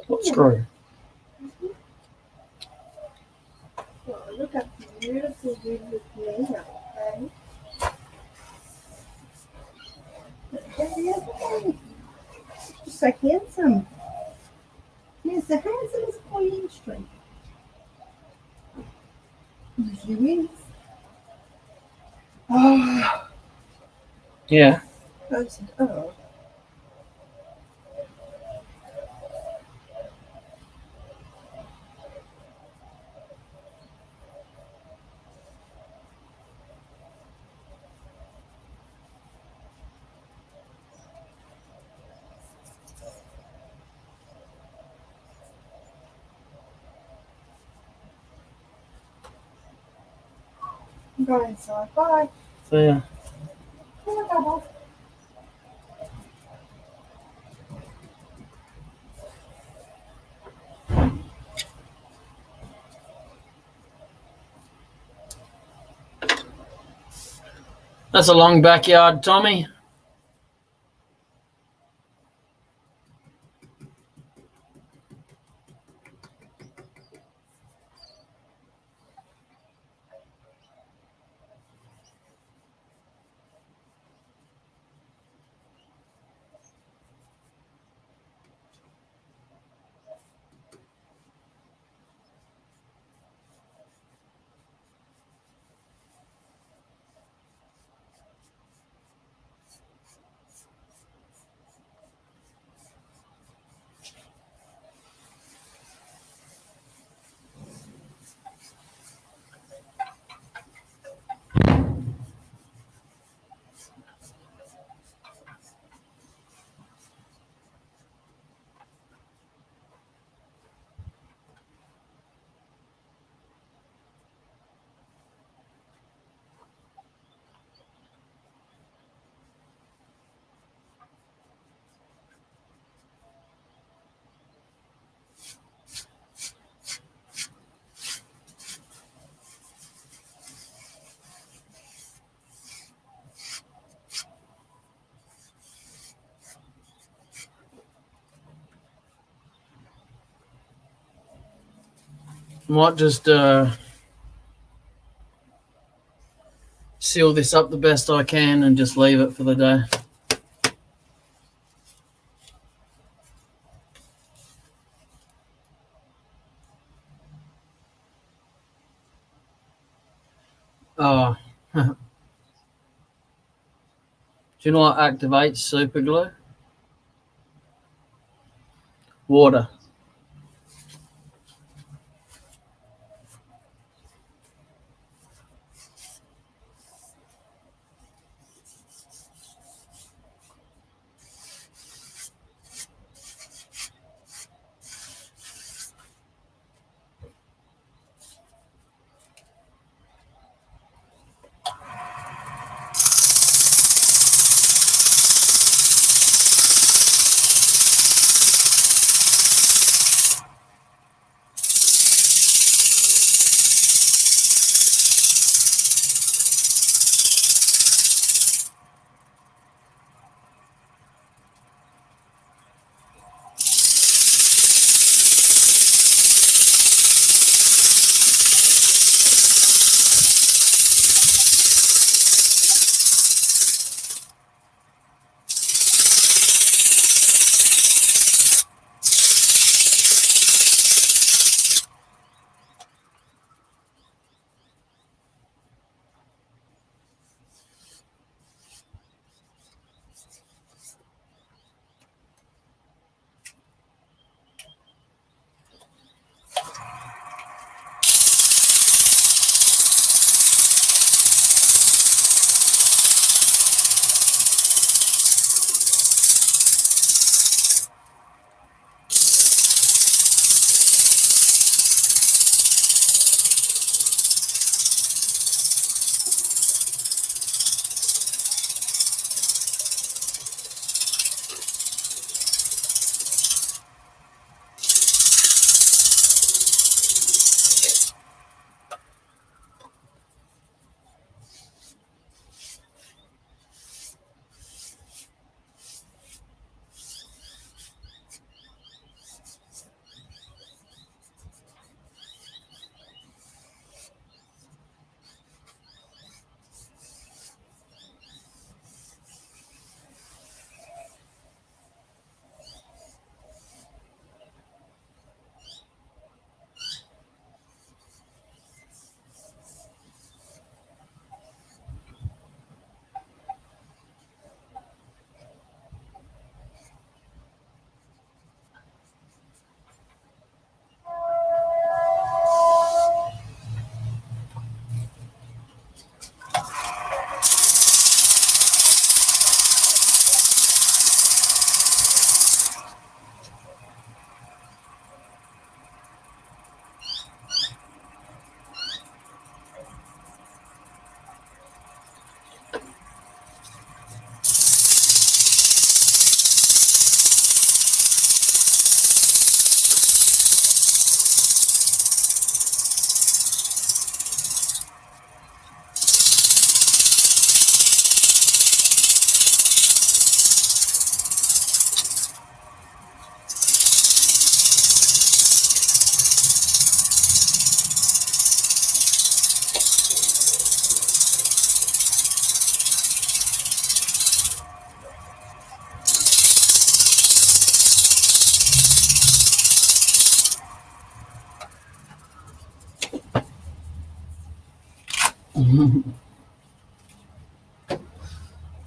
What screw? Oh, look how beautiful you look now, okay? You're so handsome. You're the handsomest boy in the street. Yes, you is. Oh, Yeah. close it up. I'm going inside. Bye. See ya. Bye, Bubba. That's a long backyard, Tommy. Might just seal this up the best I can and just leave it for the day. Oh, do you know what activates super glue? Water.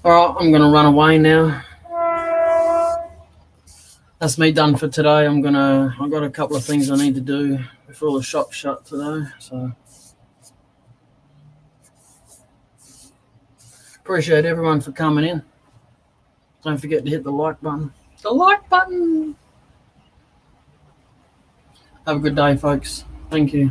All right, I'm gonna run away now. That's me done for today. I've got a couple of things I need to do before the shop's shut today. So appreciate everyone for coming in. Don't forget to hit the like button. The like button. Have a good day, folks. Thank you.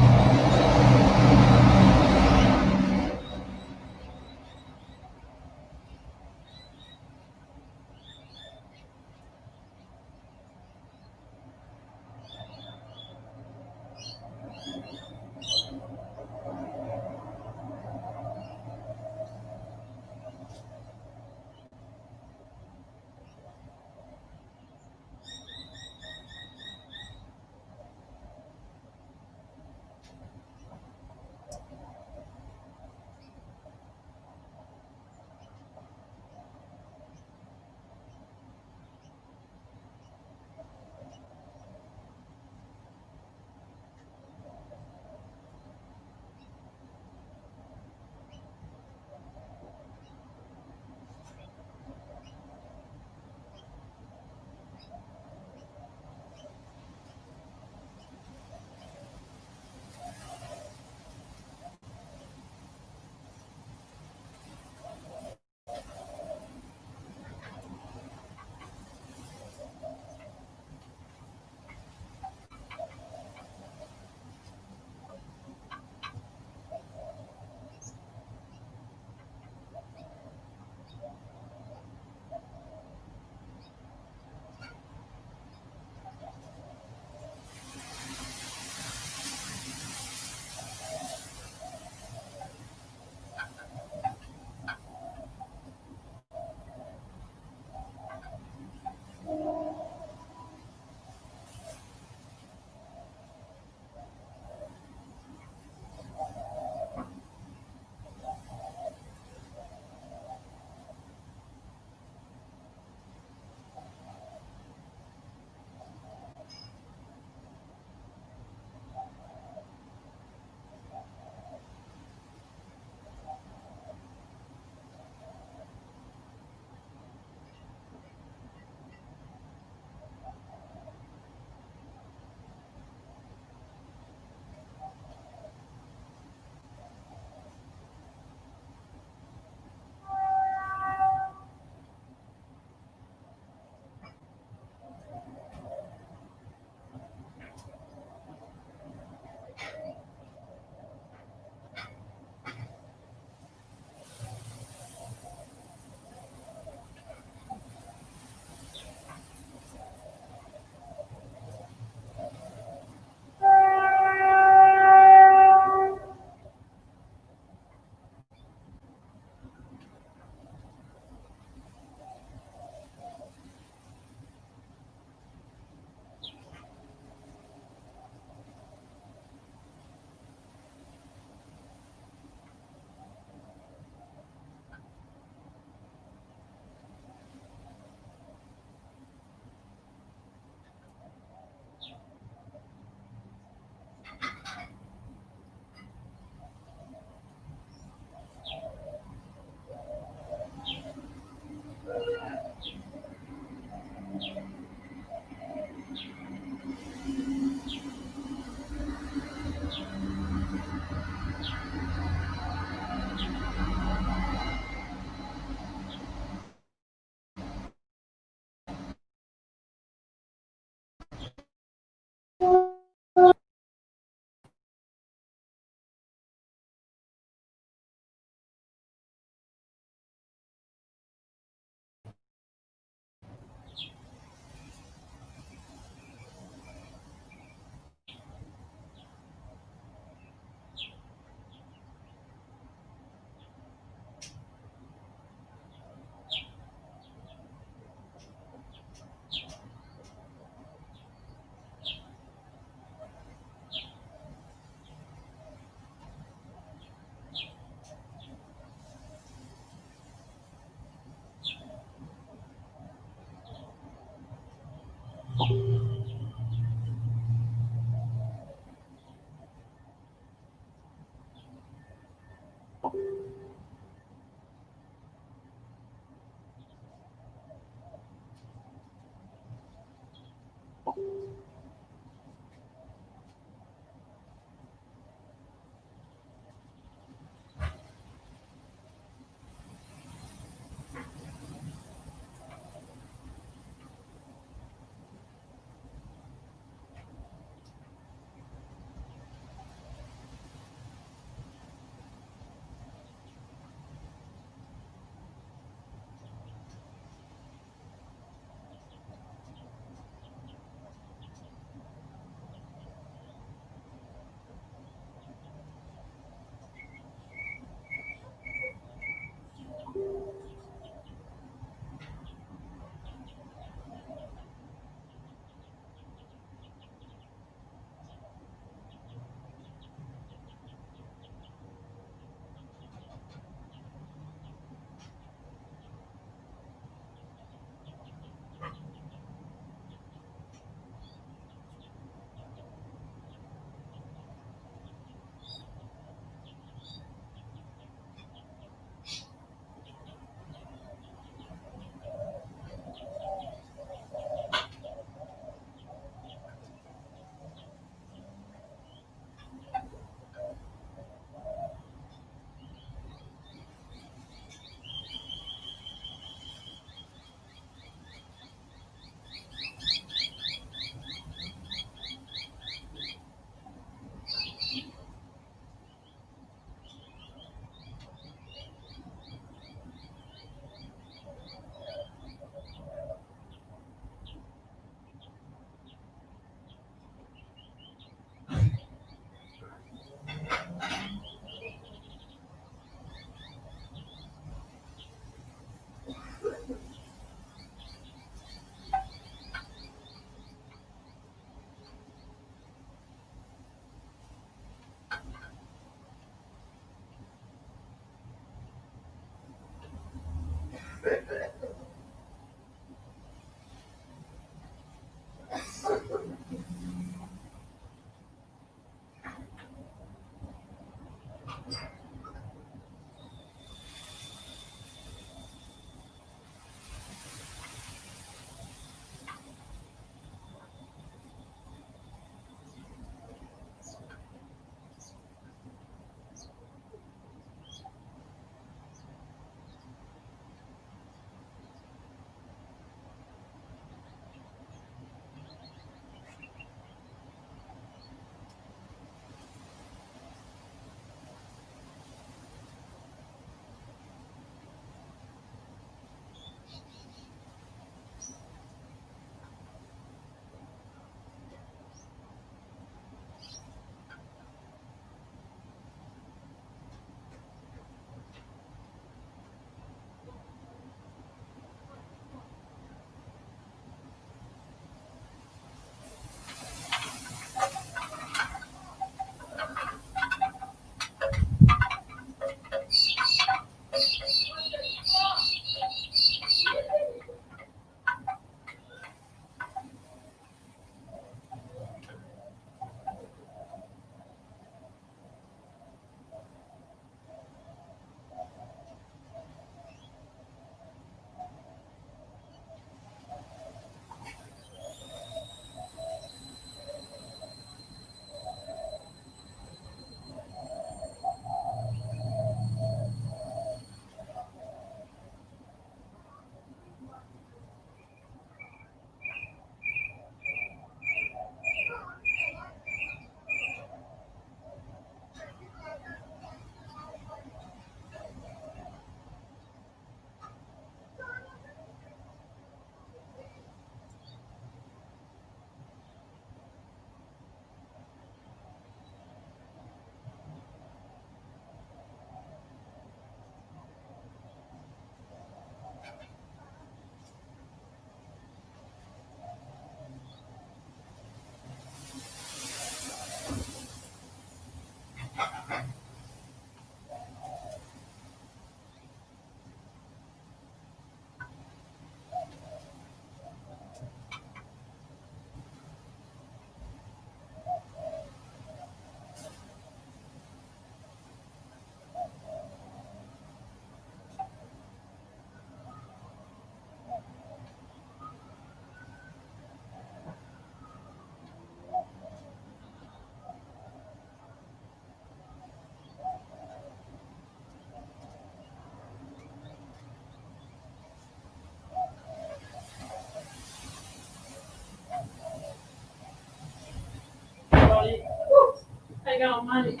How you going, mate?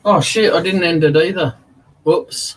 Oh shit! I didn't end it either. Whoops.